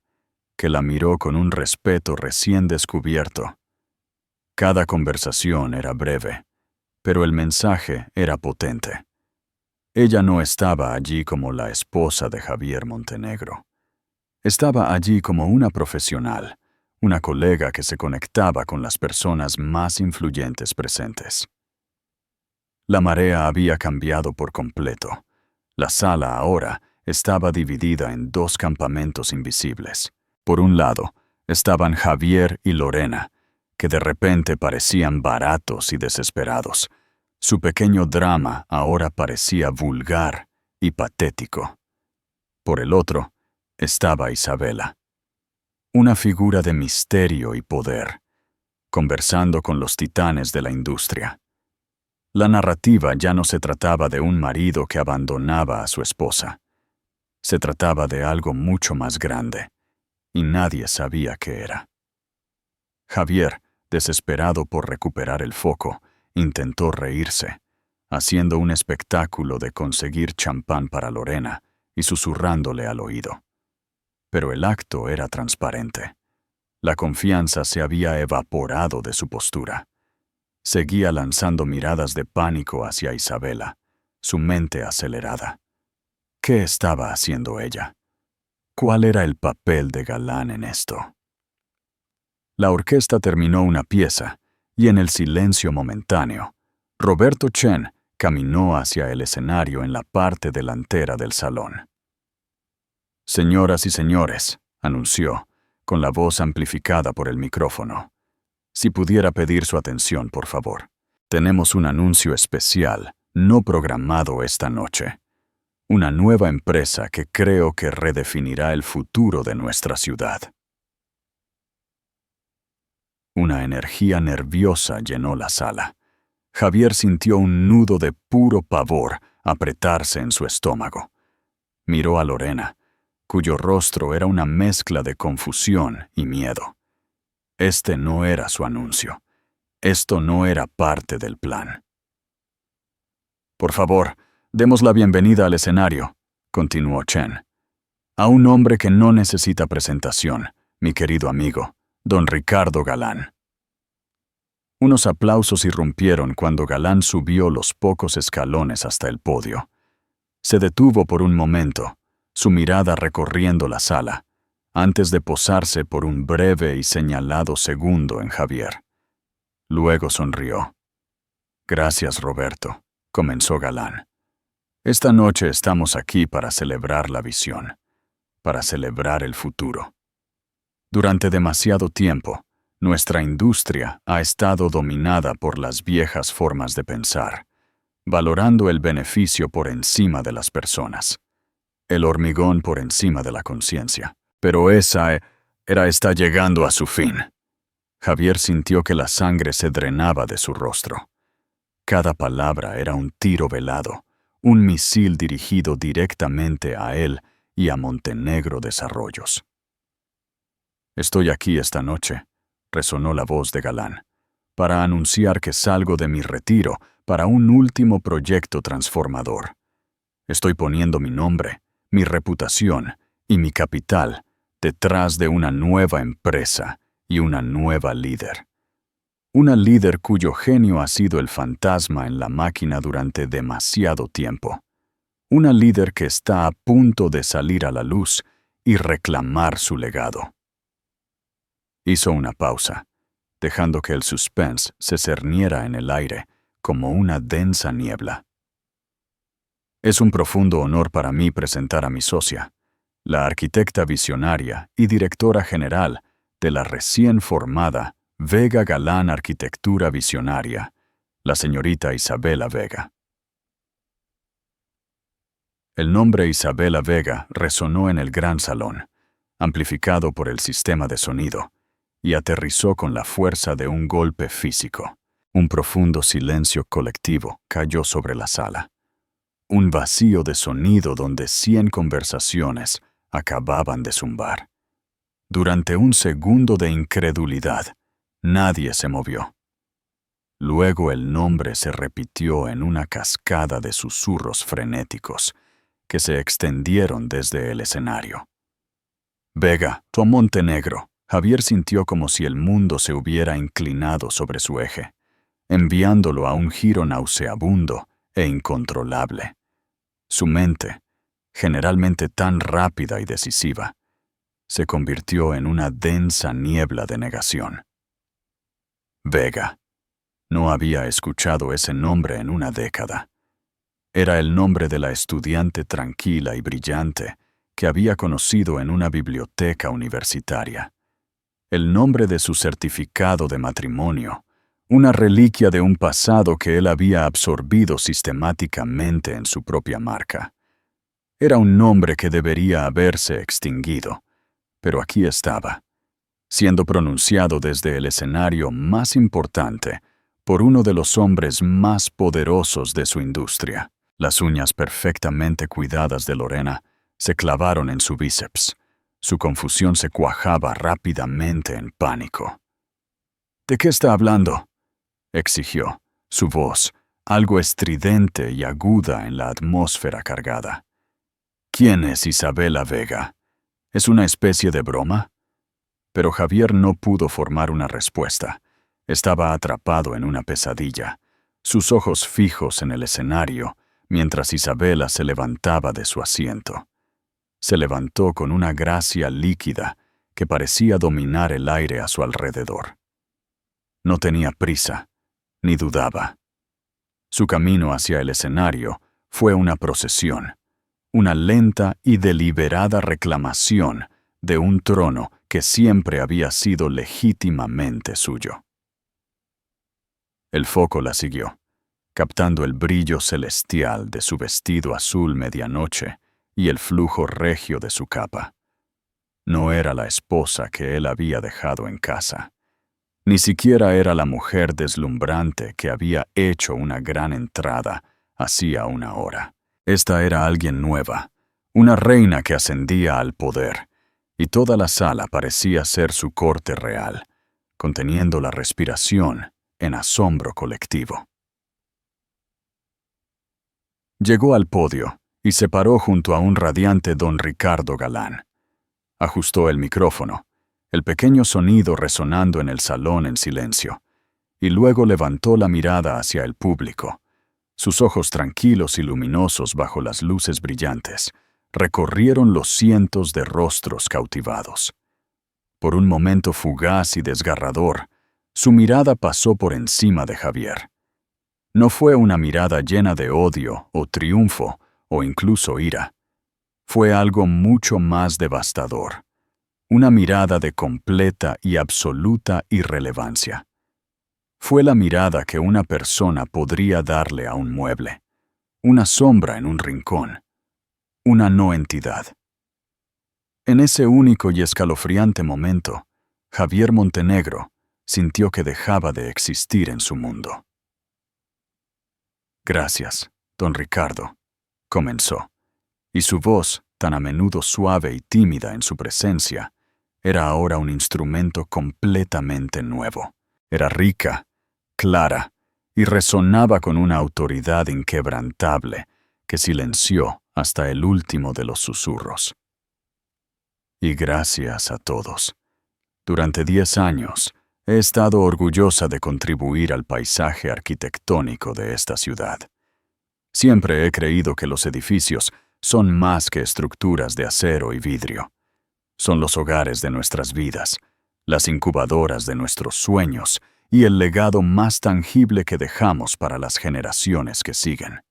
que la miró con un respeto recién descubierto. Cada conversación era breve, pero el mensaje era potente. Ella no estaba allí como la esposa de Javier Montenegro. Estaba allí como una profesional, una colega que se conectaba con las personas más influyentes presentes. La marea había cambiado por completo. La sala ahora estaba dividida en dos campamentos invisibles. Por un lado, estaban Javier y Lorena, que de repente parecían baratos y desesperados. Su pequeño drama ahora parecía vulgar y patético. Por el otro, estaba Isabela, una figura de misterio y poder, conversando con los titanes de la industria. La narrativa ya no se trataba de un marido que abandonaba a su esposa. Se trataba de algo mucho más grande, y nadie sabía qué era. Javier, desesperado por recuperar el foco, intentó reírse, haciendo un espectáculo de conseguir champán para Lorena y susurrándole al oído. Pero el acto era transparente. La confianza se había evaporado de su postura. Seguía lanzando miradas de pánico hacia Isabela, su mente acelerada. ¿Qué estaba haciendo ella? ¿Cuál era el papel de Galán en esto? La orquesta terminó una pieza, y en el silencio momentáneo, Roberto Chen caminó hacia el escenario en la parte delantera del salón. «Señoras y señores», anunció, con la voz amplificada por el micrófono. «Si pudiera pedir su atención, por favor. Tenemos un anuncio especial, no programado esta noche. Una nueva empresa que creo que redefinirá el futuro de nuestra ciudad». Una energía nerviosa llenó la sala. Javier sintió un nudo de puro pavor apretarse en su estómago. Miró a Lorena, cuyo rostro era una mezcla de confusión y miedo. Este no era su anuncio. Esto no era parte del plan. «Por favor, demos la bienvenida al escenario», continuó Chen. «A un hombre que no necesita presentación, mi querido amigo, don Ricardo Galán». Unos aplausos irrumpieron cuando Galán subió los pocos escalones hasta el podio. Se detuvo por un momento, su mirada recorriendo la sala, antes de posarse por un breve y señalado segundo en Javier. Luego sonrió. «Gracias, Roberto», comenzó Galán. «Esta noche estamos aquí para celebrar la visión, para celebrar el futuro. Durante demasiado tiempo, nuestra industria ha estado dominada por las viejas formas de pensar, valorando el beneficio por encima de las personas, el hormigón por encima de la conciencia. Pero esa era está llegando a su fin». Javier sintió que la sangre se drenaba de su rostro. Cada palabra era un tiro velado, un misil dirigido directamente a él y a Montenegro Desarrollos. «Estoy aquí esta noche», resonó la voz de Galán, «para anunciar que salgo de mi retiro para un último proyecto transformador. Estoy poniendo mi nombre, mi reputación y mi capital detrás de una nueva empresa y una nueva líder. Una líder cuyo genio ha sido el fantasma en la máquina durante demasiado tiempo. Una líder que está a punto de salir a la luz y reclamar su legado». Hizo una pausa, dejando que el suspense se cerniera en el aire como una densa niebla. «Es un profundo honor para mí presentar a mi socia, la arquitecta visionaria y directora general de la recién formada Vega Galán Arquitectura Visionaria, la señorita Isabela Vega». El nombre Isabela Vega resonó en el gran salón, amplificado por el sistema de sonido, y aterrizó con la fuerza de un golpe físico. Un profundo silencio colectivo cayó sobre la sala. Un vacío de sonido donde 100 conversaciones acababan de zumbar. Durante un segundo de incredulidad, nadie se movió. Luego el nombre se repitió en una cascada de susurros frenéticos que se extendieron desde el escenario. «Vega, tu Montenegro». Javier sintió como si el mundo se hubiera inclinado sobre su eje, enviándolo a un giro nauseabundo e incontrolable. Su mente, generalmente tan rápida y decisiva, se convirtió en una densa niebla de negación. Vega. No había escuchado ese nombre en una década. Era el nombre de la estudiante tranquila y brillante que había conocido en una biblioteca universitaria. El nombre de su certificado de matrimonio, una reliquia de un pasado que él había absorbido sistemáticamente en su propia marca. Era un nombre que debería haberse extinguido, pero aquí estaba, siendo pronunciado desde el escenario más importante por uno de los hombres más poderosos de su industria. Las uñas perfectamente cuidadas de Lorena se clavaron en su bíceps. Su confusión se cuajaba rápidamente en pánico. ¿De qué está hablando?, exigió, su voz, algo estridente y aguda en la atmósfera cargada. ¿Quién es Isabela Vega? ¿Es una especie de broma? Pero Javier no pudo formar una respuesta. Estaba atrapado en una pesadilla, sus ojos fijos en el escenario, mientras Isabela se levantaba de su asiento. Se levantó con una gracia líquida que parecía dominar el aire a su alrededor. No tenía prisa, ni dudaba. Su camino hacia el escenario fue una procesión, una lenta y deliberada reclamación de un trono que siempre había sido legítimamente suyo. El foco la siguió, captando el brillo celestial de su vestido azul medianoche y el flujo regio de su capa. No era la esposa que él había dejado en casa. Ni siquiera era la mujer deslumbrante que había hecho una gran entrada hacía una hora. Esta era alguien nueva, una reina que ascendía al poder, y toda la sala parecía ser su corte real, conteniendo la respiración en asombro colectivo. Llegó al podio y se paró junto a un radiante don Ricardo Galán. Ajustó el micrófono, el pequeño sonido resonando en el salón en silencio, y luego levantó la mirada hacia el público. Sus ojos tranquilos y luminosos bajo las luces brillantes recorrieron los cientos de rostros cautivados. Por un momento fugaz y desgarrador, su mirada pasó por encima de Javier. No fue una mirada llena de odio o triunfo o incluso ira. Fue algo mucho más devastador. Una mirada de completa y absoluta irrelevancia. Fue la mirada que una persona podría darle a un mueble, una sombra en un rincón, una no entidad. En ese único y escalofriante momento, Javier Montenegro sintió que dejaba de existir en su mundo. Gracias, don Ricardo, comenzó, y su voz, tan a menudo suave y tímida en su presencia, era ahora un instrumento completamente nuevo. Era rica, clara, y resonaba con una autoridad inquebrantable que silenció hasta el último de los susurros. Y gracias a todos. Durante 10 años, he estado orgullosa de contribuir al paisaje arquitectónico de esta ciudad. Siempre he creído que los edificios son más que estructuras de acero y vidrio. Son los hogares de nuestras vidas, las incubadoras de nuestros sueños y el legado más tangible que dejamos para las generaciones que siguen.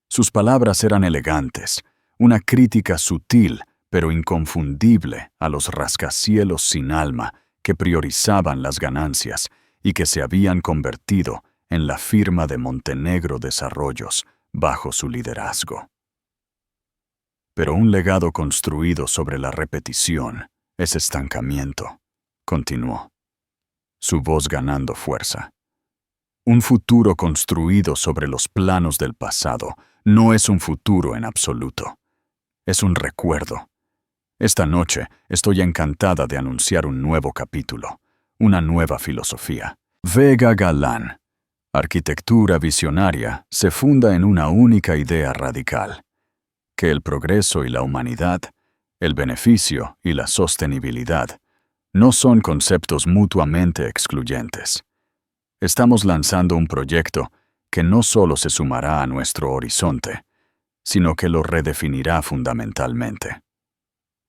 Sus palabras eran elegantes, una crítica sutil pero inconfundible a los rascacielos sin alma que priorizaban las ganancias y que se habían convertido en la firma de Montenegro Desarrollos bajo su liderazgo. Pero un legado construido sobre la repetición es estancamiento, continuó, su voz ganando fuerza. Un futuro construido sobre los planos del pasado no es un futuro en absoluto. Es un recuerdo. Esta noche estoy encantada de anunciar un nuevo capítulo, una nueva filosofía. Vega Galán, arquitectura visionaria, se funda en una única idea radical: que el progreso y la humanidad, el beneficio y la sostenibilidad, no son conceptos mutuamente excluyentes. Estamos lanzando un proyecto que no solo se sumará a nuestro horizonte, sino que lo redefinirá fundamentalmente.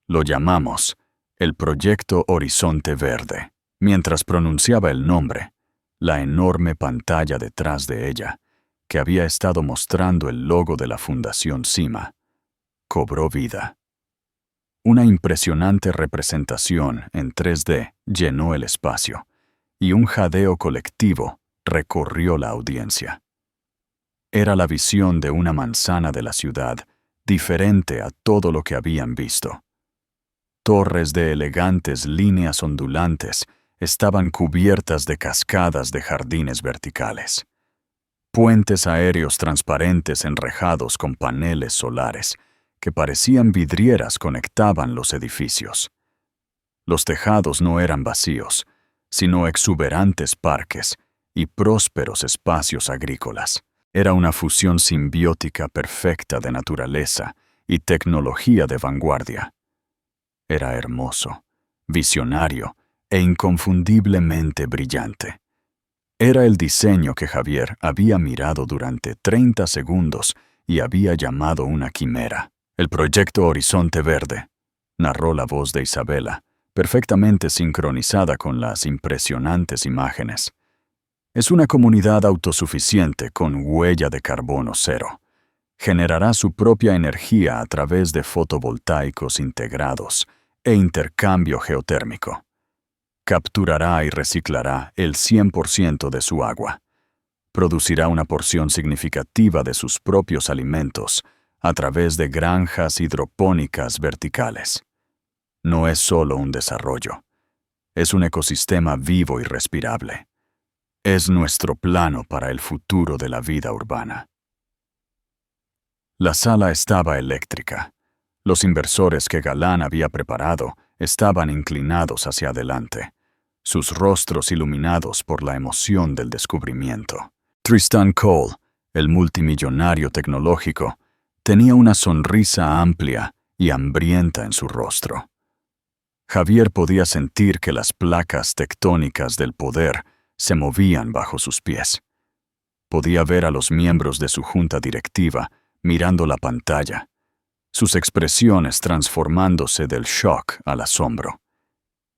Lo llamamos el Proyecto Horizonte Verde. Mientras pronunciaba el nombre, la enorme pantalla detrás de ella, que había estado mostrando el logo de la Fundación CIMA, cobró vida. Una impresionante representación en 3D llenó el espacio, y un jadeo colectivo recorrió la audiencia. Era la visión de una manzana de la ciudad diferente a todo lo que habían visto. Torres de elegantes líneas ondulantes estaban cubiertas de cascadas de jardines verticales. Puentes aéreos transparentes enrejados con paneles solares que parecían vidrieras conectaban los edificios. Los tejados no eran vacíos, sino exuberantes parques y prósperos espacios agrícolas. Era una fusión simbiótica perfecta de naturaleza y tecnología de vanguardia. Era hermoso, visionario e inconfundiblemente brillante. Era el diseño que Javier había mirado durante 30 segundos y había llamado una quimera. El proyecto Horizonte Verde, narró la voz de Isabela, perfectamente sincronizada con las impresionantes imágenes. Es una comunidad autosuficiente con huella de carbono cero. Generará su propia energía a través de fotovoltaicos integrados e intercambio geotérmico. Capturará y reciclará el 100% de su agua. Producirá una porción significativa de sus propios alimentos a través de granjas hidropónicas verticales. No es solo un desarrollo, es un ecosistema vivo y respirable. Es nuestro plano para el futuro de la vida urbana. La sala estaba eléctrica. Los inversores que Galán había preparado estaban inclinados hacia adelante, sus rostros iluminados por la emoción del descubrimiento. Tristan Cole, el multimillonario tecnológico, tenía una sonrisa amplia y hambrienta en su rostro. Javier podía sentir que las placas tectónicas del poder se movían bajo sus pies. Podía ver a los miembros de su junta directiva mirando la pantalla, sus expresiones transformándose del shock al asombro,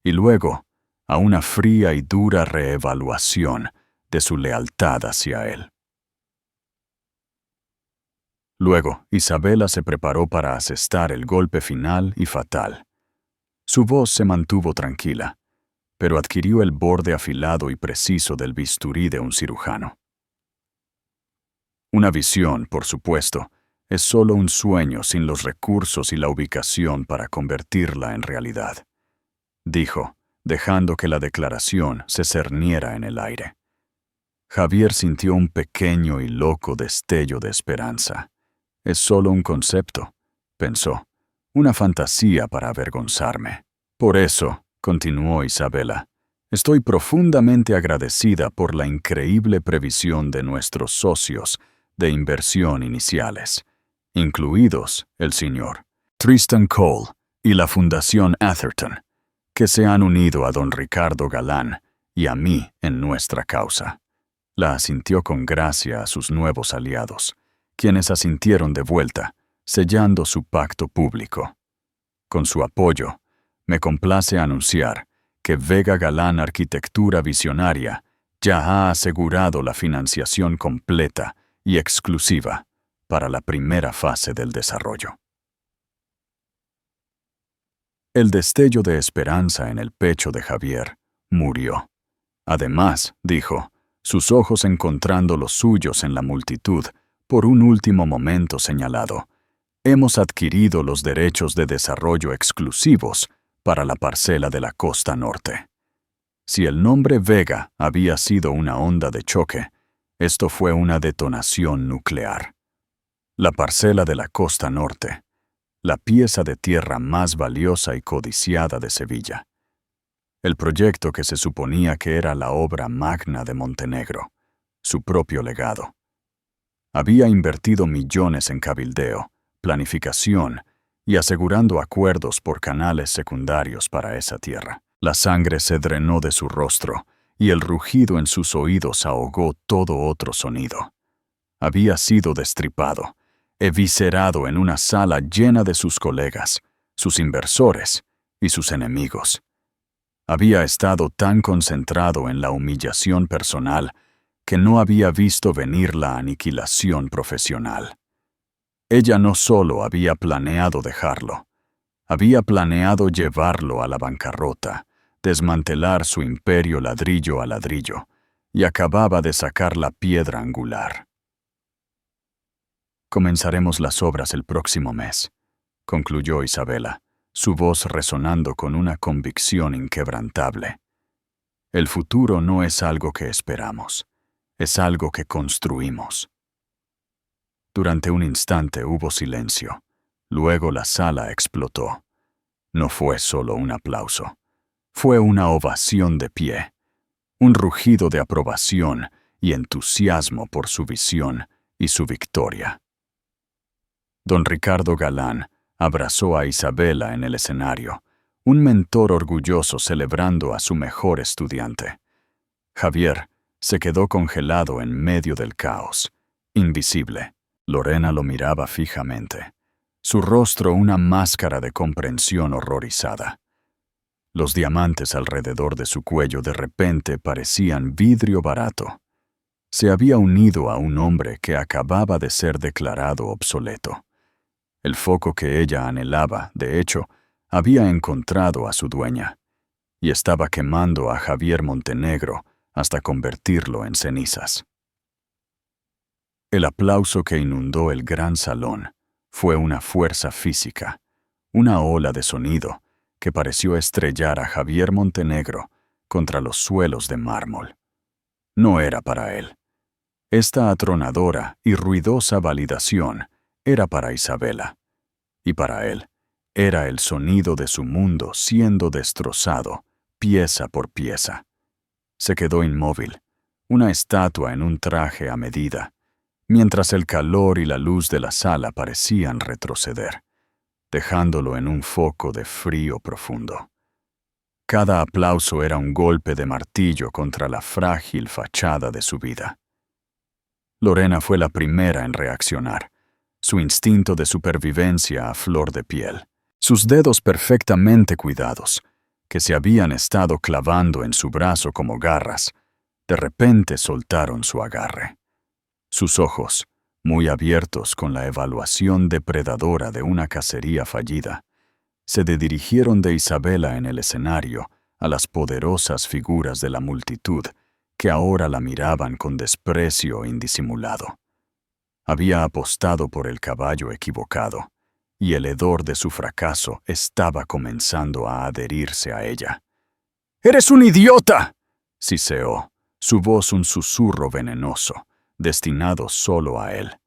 y luego a una fría y dura reevaluación de su lealtad hacia él. Luego, Isabela se preparó para asestar el golpe final y fatal. Su voz se mantuvo tranquila, pero adquirió el borde afilado y preciso del bisturí de un cirujano. Una visión, por supuesto, es solo un sueño sin los recursos y la ubicación para convertirla en realidad, dijo, dejando que la declaración se cerniera en el aire. Javier sintió un pequeño y loco destello de esperanza. Es solo un concepto, pensó, una fantasía para avergonzarme. Por eso, continuó Isabela, estoy profundamente agradecida por la increíble previsión de nuestros socios de inversión iniciales, incluidos el señor Tristan Cole y la Fundación Atherton, que se han unido a don Ricardo Galán y a mí en nuestra causa. La asintió con gracia a sus nuevos aliados, quienes asintieron de vuelta, sellando su pacto público. Con su apoyo, me complace anunciar que Vega Galán Arquitectura Visionaria ya ha asegurado la financiación completa y exclusiva para la primera fase del desarrollo. El destello de esperanza en el pecho de Javier murió. Además, dijo, sus ojos encontrando los suyos en la multitud, por un último momento señalado, hemos adquirido los derechos de desarrollo exclusivos para la parcela de la costa norte. Si el nombre Vega había sido una onda de choque, esto fue una detonación nuclear. La parcela de la costa norte, la pieza de tierra más valiosa y codiciada de Sevilla. El proyecto que se suponía que era la obra magna de Montenegro, su propio legado. Había invertido millones en cabildeo, planificación y asegurando acuerdos por canales secundarios para esa tierra. La sangre se drenó de su rostro y el rugido en sus oídos ahogó todo otro sonido. Había sido destripado, eviscerado en una sala llena de sus colegas, sus inversores y sus enemigos. Había estado tan concentrado en la humillación personal que no había visto venir la aniquilación profesional. Ella no solo había planeado dejarlo, había planeado llevarlo a la bancarrota, desmantelar su imperio ladrillo a ladrillo, y acababa de sacar la piedra angular. Comenzaremos las obras el próximo mes, concluyó Isabela, su voz resonando con una convicción inquebrantable. El futuro no es algo que esperamos, es algo que construimos. Durante un instante hubo silencio. Luego la sala explotó. No fue solo un aplauso. Fue una ovación de pie, un rugido de aprobación y entusiasmo por su visión y su victoria. Don Ricardo Galán abrazó a Isabela en el escenario, un mentor orgulloso celebrando a su mejor estudiante. Javier se quedó congelado en medio del caos, invisible. Lorena lo miraba fijamente, su rostro una máscara de comprensión horrorizada. Los diamantes alrededor de su cuello de repente parecían vidrio barato. Se había unido a un hombre que acababa de ser declarado obsoleto. El foco que ella anhelaba, de hecho, había encontrado a su dueña, y estaba quemando a Javier Montenegro hasta convertirlo en cenizas. El aplauso que inundó el gran salón fue una fuerza física, una ola de sonido que pareció estrellar a Javier Montenegro contra los suelos de mármol. No era para él. Esta atronadora y ruidosa validación era para Isabela, y para él era el sonido de su mundo siendo destrozado, pieza por pieza. Se quedó inmóvil, una estatua en un traje a medida, mientras el calor y la luz de la sala parecían retroceder, dejándolo en un foco de frío profundo. Cada aplauso era un golpe de martillo contra la frágil fachada de su vida. Lorena fue la primera en reaccionar, su instinto de supervivencia a flor de piel, sus dedos perfectamente cuidados, que se habían estado clavando en su brazo como garras, de repente soltaron su agarre. Sus ojos, muy abiertos con la evaluación depredadora de una cacería fallida, se dirigieron de Isabela en el escenario a las poderosas figuras de la multitud que ahora la miraban con desprecio indisimulado. Había apostado por el caballo equivocado, y el hedor de su fracaso estaba comenzando a adherirse a ella. «¡Eres un idiota!», siseó, su voz un susurro venenoso, destinado solo a él.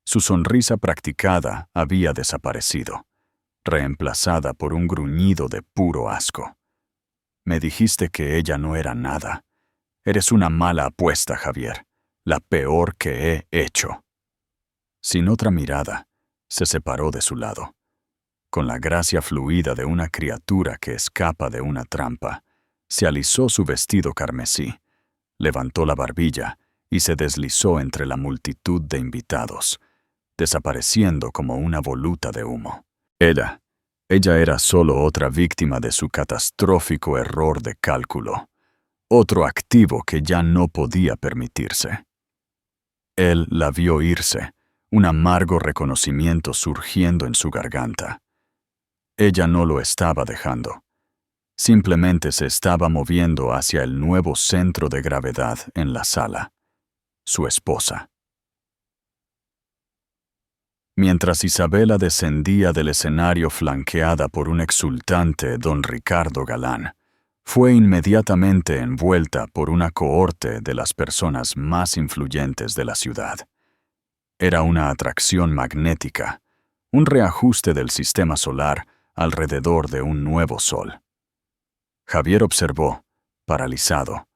Su sonrisa practicada había desaparecido, reemplazada por un gruñido de puro asco. «Me dijiste que ella no era nada. Eres una mala apuesta, Javier, la peor que he hecho». Sin otra mirada, se separó de su lado. Con la gracia fluida de una criatura que escapa de una trampa, se alisó su vestido carmesí, levantó la barbilla y se deslizó entre la multitud de invitados, desapareciendo como una voluta de humo. Ella era solo otra víctima de su catastrófico error de cálculo, otro activo que ya no podía permitirse. Él la vio irse, un amargo reconocimiento surgiendo en su garganta. Ella no lo estaba dejando. Simplemente se estaba moviendo hacia el nuevo centro de gravedad en la sala, su esposa. Mientras Isabela descendía del escenario flanqueada por un exultante don Ricardo Galán, fue inmediatamente envuelta por una cohorte de las personas más influyentes de la ciudad. Era una atracción magnética, un reajuste del sistema solar alrededor de un nuevo sol. Javier observó, paralizado,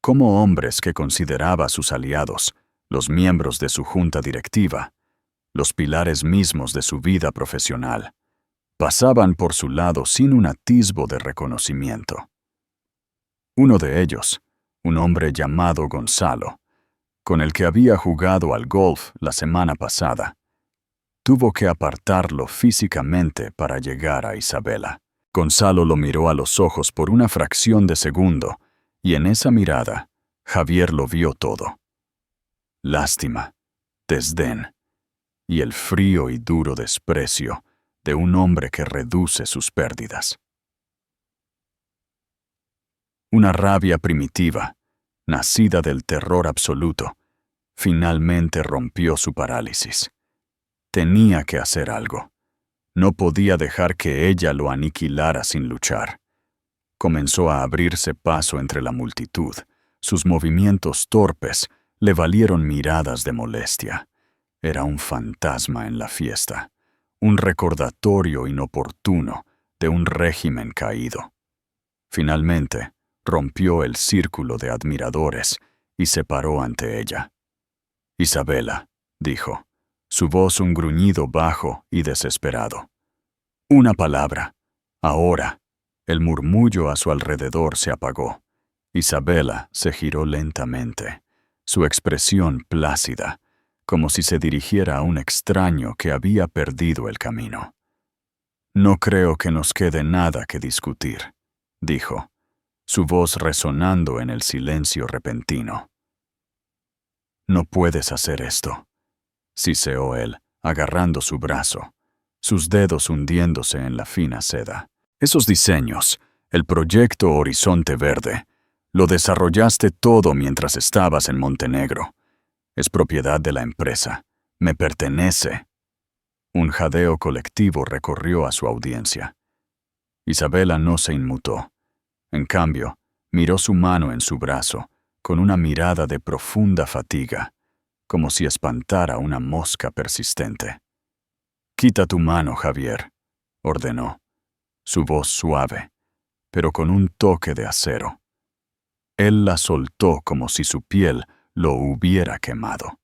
cómo hombres que consideraba sus aliados, los miembros de su junta directiva, los pilares mismos de su vida profesional, pasaban por su lado sin un atisbo de reconocimiento. Uno de ellos, un hombre llamado Gonzalo, con el que había jugado al golf la semana pasada, tuvo que apartarlo físicamente para llegar a Isabela. Gonzalo lo miró a los ojos por una fracción de segundo, y en esa mirada, Javier lo vio todo. Lástima, desdén, y el frío y duro desprecio de un hombre que reduce sus pérdidas. Una rabia primitiva, nacida del terror absoluto, finalmente rompió su parálisis. Tenía que hacer algo. No podía dejar que ella lo aniquilara sin luchar. Comenzó a abrirse paso entre la multitud. Sus movimientos torpes le valieron miradas de molestia. Era un fantasma en la fiesta, un recordatorio inoportuno de un régimen caído. Finalmente, rompió el círculo de admiradores y se paró ante ella. «Isabela», dijo, su voz un gruñido bajo y desesperado. «Una palabra. Ahora». El murmullo a su alrededor se apagó. Isabela se giró lentamente, su expresión plácida, como si se dirigiera a un extraño que había perdido el camino. «No creo que nos quede nada que discutir», dijo, su voz resonando en el silencio repentino. «No puedes hacer esto», siseó él, agarrando su brazo, sus dedos hundiéndose en la fina seda. «Esos diseños, el proyecto Horizonte Verde, lo desarrollaste todo mientras estabas en Montenegro. Es propiedad de la empresa. Me pertenece». Un jadeo colectivo recorrió a su audiencia. Isabela no se inmutó. En cambio, miró su mano en su brazo, con una mirada de profunda fatiga, como si espantara una mosca persistente. «Quita tu mano, Javier», ordenó, su voz suave, pero con un toque de acero. Él la soltó como si su piel lo hubiera quemado.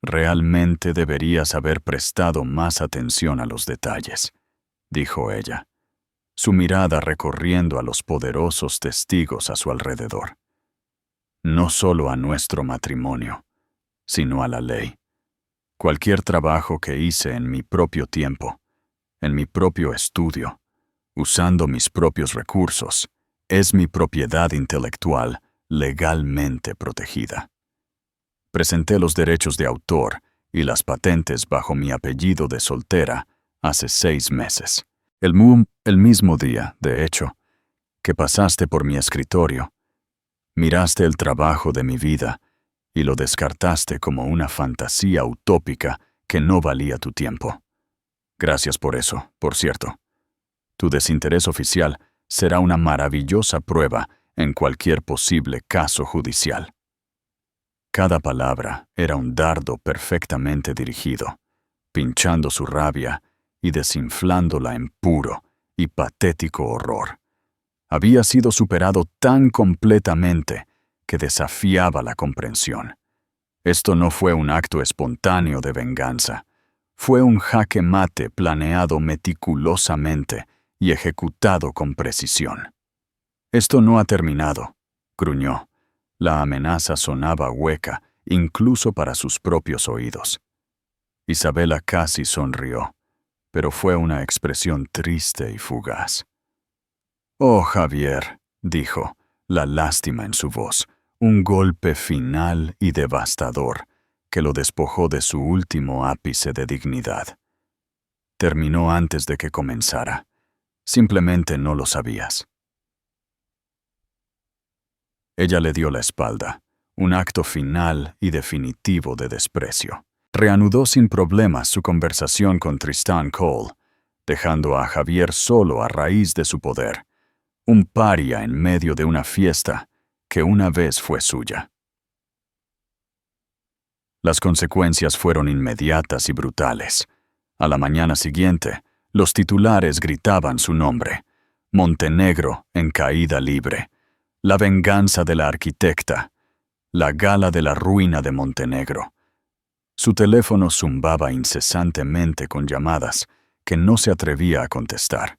«Realmente deberías haber prestado más atención a los detalles», dijo ella, su mirada recorriendo a los poderosos testigos a su alrededor. «No solo a nuestro matrimonio, sino a la ley. Cualquier trabajo que hice en mi propio tiempo, en mi propio estudio, usando mis propios recursos, es mi propiedad intelectual legalmente protegida. Presenté los derechos de autor y las patentes bajo mi apellido de soltera hace 6 meses. El mismo día, de hecho, que pasaste por mi escritorio, miraste el trabajo de mi vida y lo descartaste como una fantasía utópica que no valía tu tiempo. Gracias por eso, por cierto. Tu desinterés oficial será una maravillosa prueba en cualquier posible caso judicial». Cada palabra era un dardo perfectamente dirigido, pinchando su rabia y desinflándola en puro y patético horror. Había sido superado tan completamente que desafiaba la comprensión. Esto no fue un acto espontáneo de venganza. Fue un jaque mate planeado meticulosamente y ejecutado con precisión. «Esto no ha terminado», gruñó. La amenaza sonaba hueca, incluso para sus propios oídos. Isabela casi sonrió, pero fue una expresión triste y fugaz. «Oh, Javier», dijo, la lástima en su voz, un golpe final y devastador que lo despojó de su último ápice de dignidad. Terminó antes de que comenzara. Simplemente no lo sabías. Ella le dio la espalda, un acto final y definitivo de desprecio. Reanudó sin problemas su conversación con Tristan Cole, dejando a Javier solo a raíz de su poder, un paria en medio de una fiesta que una vez fue suya. Las consecuencias fueron inmediatas y brutales. A la mañana siguiente, los titulares gritaban su nombre: Montenegro en caída libre, la venganza de la arquitecta, la gala de la ruina de Montenegro. Su teléfono zumbaba incesantemente con llamadas que no se atrevía a contestar.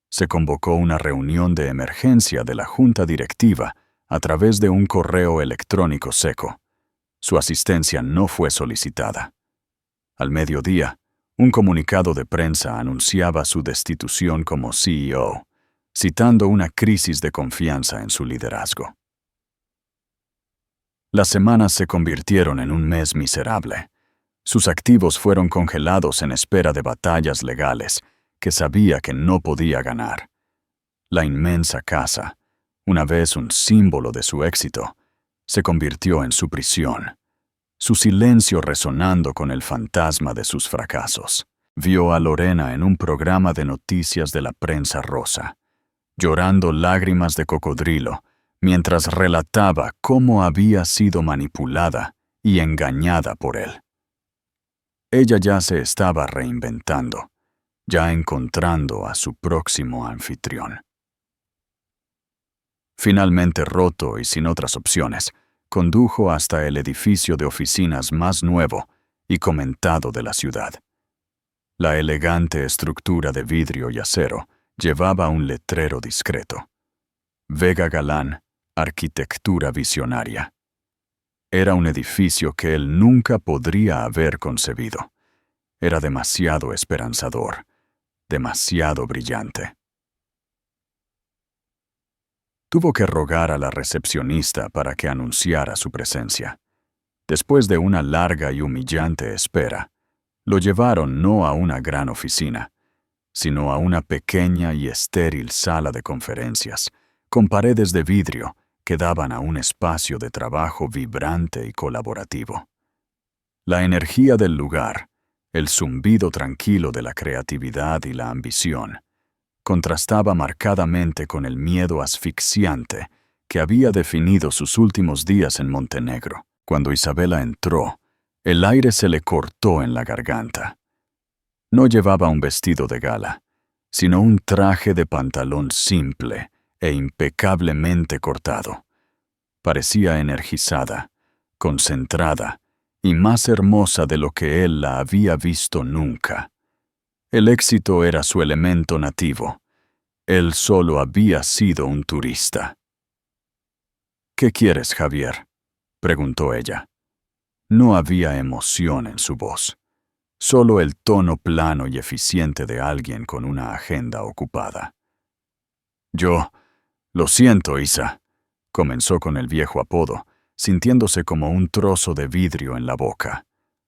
Se convocó una reunión de emergencia de la junta directiva a través de un correo electrónico seco. Su asistencia no fue solicitada. Al mediodía, un comunicado de prensa anunciaba su destitución como CEO, citando una crisis de confianza en su liderazgo. Las semanas se convirtieron en un mes miserable. Sus activos fueron congelados en espera de batallas legales que sabía que no podía ganar. La inmensa casa, una vez un símbolo de su éxito, se convirtió en su prisión. su silencio resonando con el fantasma de sus fracasos. Vio a Lorena en un programa de noticias de la prensa rosa, llorando lágrimas de cocodrilo, mientras relataba cómo había sido manipulada y engañada por él. Ella ya se estaba reinventando, ya encontrando a su próximo anfitrión. Finalmente roto y sin otras opciones, condujo hasta el edificio de oficinas más nuevo y comentado de la ciudad. La elegante estructura de vidrio y acero llevaba un letrero discreto. Vega Galán, arquitectura visionaria. Era un edificio que él nunca podría haber concebido. Era demasiado esperanzador, demasiado brillante. Tuvo que rogar a la recepcionista para que anunciara su presencia. Después de una larga y humillante espera, lo llevaron no a una gran oficina, sino a una pequeña y estéril sala de conferencias, con paredes de vidrio que daban a un espacio de trabajo vibrante y colaborativo. La energía del lugar, el zumbido tranquilo de la creatividad y la ambición, contrastaba marcadamente con el miedo asfixiante que había definido sus últimos días en Montenegro. Cuando Isabela entró, el aire se le cortó en la garganta. No llevaba un vestido de gala, sino un traje de pantalón simple e impecablemente cortado. Parecía energizada, concentrada y más hermosa de lo que él la había visto nunca. El éxito era su elemento nativo. Él solo había sido un turista. «¿Qué quieres, Javier?», preguntó ella. No había emoción en su voz, solo el tono plano y eficiente de alguien con una agenda ocupada. «Lo siento, Isa», comenzó con el viejo apodo, sintiéndose como un trozo de vidrio en la boca.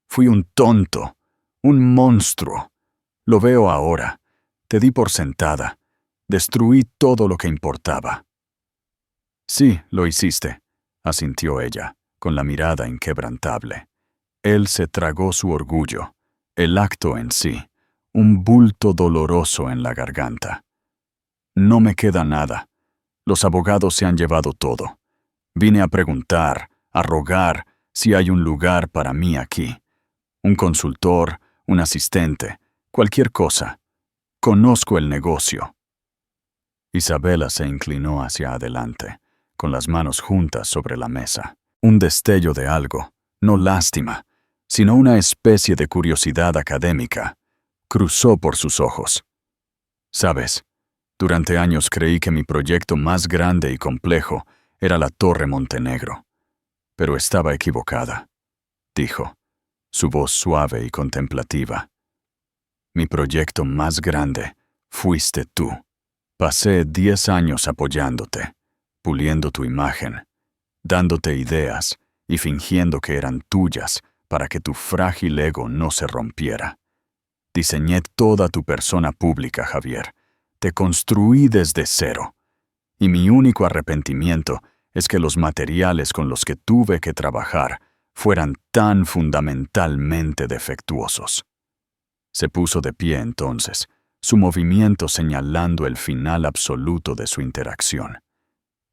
«Fui un tonto, un monstruo. Lo veo ahora. Te di por sentada. Destruí todo lo que importaba». «Sí, lo hiciste», asintió ella, con la mirada inquebrantable. Él se tragó su orgullo, el acto en sí, un bulto doloroso en la garganta. «No me queda nada. Los abogados se han llevado todo. Vine a preguntar, a rogar si hay un lugar para mí aquí. Un consultor, un asistente, cualquier cosa. Conozco el negocio». Isabela se inclinó hacia adelante, con las manos juntas sobre la mesa. Un destello de algo, no lástima, sino una especie de curiosidad académica, cruzó por sus ojos. «Sabes, durante años creí que mi proyecto más grande y complejo era la Torre Montenegro. Pero estaba equivocada», dijo, su voz suave y contemplativa. «Mi proyecto más grande fuiste tú. Pasé 10 años apoyándote, puliendo tu imagen, dándote ideas y fingiendo que eran tuyas para que tu frágil ego no se rompiera. Diseñé toda tu persona pública, Javier. Te construí desde cero. Y mi único arrepentimiento es que los materiales con los que tuve que trabajar fueran tan fundamentalmente defectuosos». Se puso de pie entonces, su movimiento señalando el final absoluto de su interacción.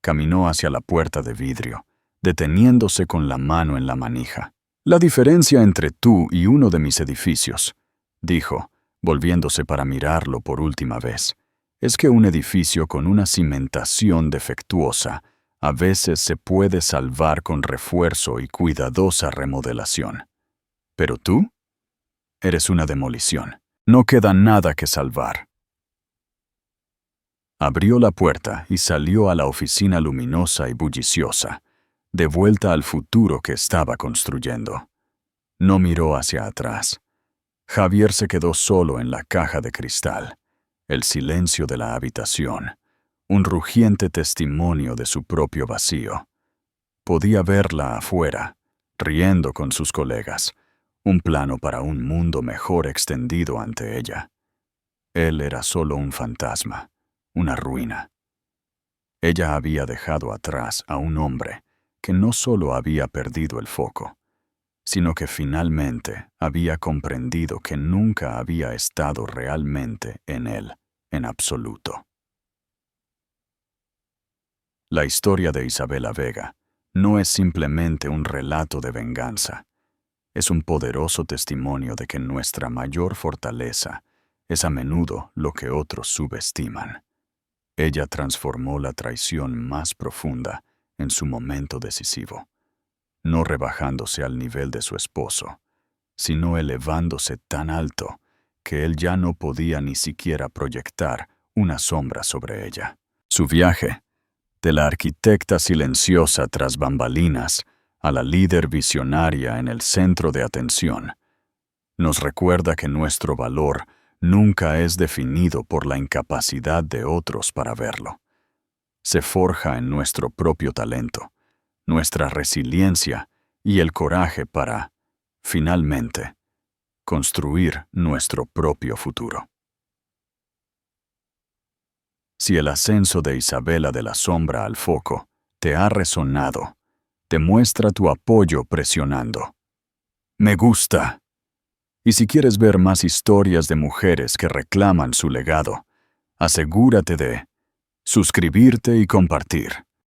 Caminó hacia la puerta de vidrio, deteniéndose con la mano en la manija. «La diferencia entre tú y uno de mis edificios», dijo, volviéndose para mirarlo por última vez, «es que un edificio con una cimentación defectuosa a veces se puede salvar con refuerzo y cuidadosa remodelación. Pero tú eres una demolición. No queda nada que salvar». Abrió la puerta y salió a la oficina luminosa y bulliciosa, de vuelta al futuro que estaba construyendo. No miró hacia atrás. Javier se quedó solo en la caja de cristal, el silencio de la habitación, un rugiente testimonio de su propio vacío. Podía verla afuera, riendo con sus colegas, un plano para un mundo mejor extendido ante ella. Él era solo un fantasma, una ruina. Ella había dejado atrás a un hombre que no solo había perdido el foco, sino que finalmente había comprendido que nunca había estado realmente en él, en absoluto. La historia de Isabela Vega no es simplemente un relato de venganza. Es un poderoso testimonio de que nuestra mayor fortaleza es a menudo lo que otros subestiman. Ella transformó la traición más profunda en su momento decisivo, no rebajándose al nivel de su esposo, sino elevándose tan alto que él ya no podía ni siquiera proyectar una sombra sobre ella. Su viaje, de la arquitecta silenciosa tras bambalinas a la líder visionaria en el centro de atención, nos recuerda que nuestro valor nunca es definido por la incapacidad de otros para verlo. Se forja en nuestro propio talento, nuestra resiliencia y el coraje para, finalmente, construir nuestro propio futuro. Si el ascenso de Isabela de la Sombra al foco te ha resonado, demuestra tu apoyo presionando Me gusta. Y si quieres ver más historias de mujeres que reclaman su legado, asegúrate de suscribirte y compartir.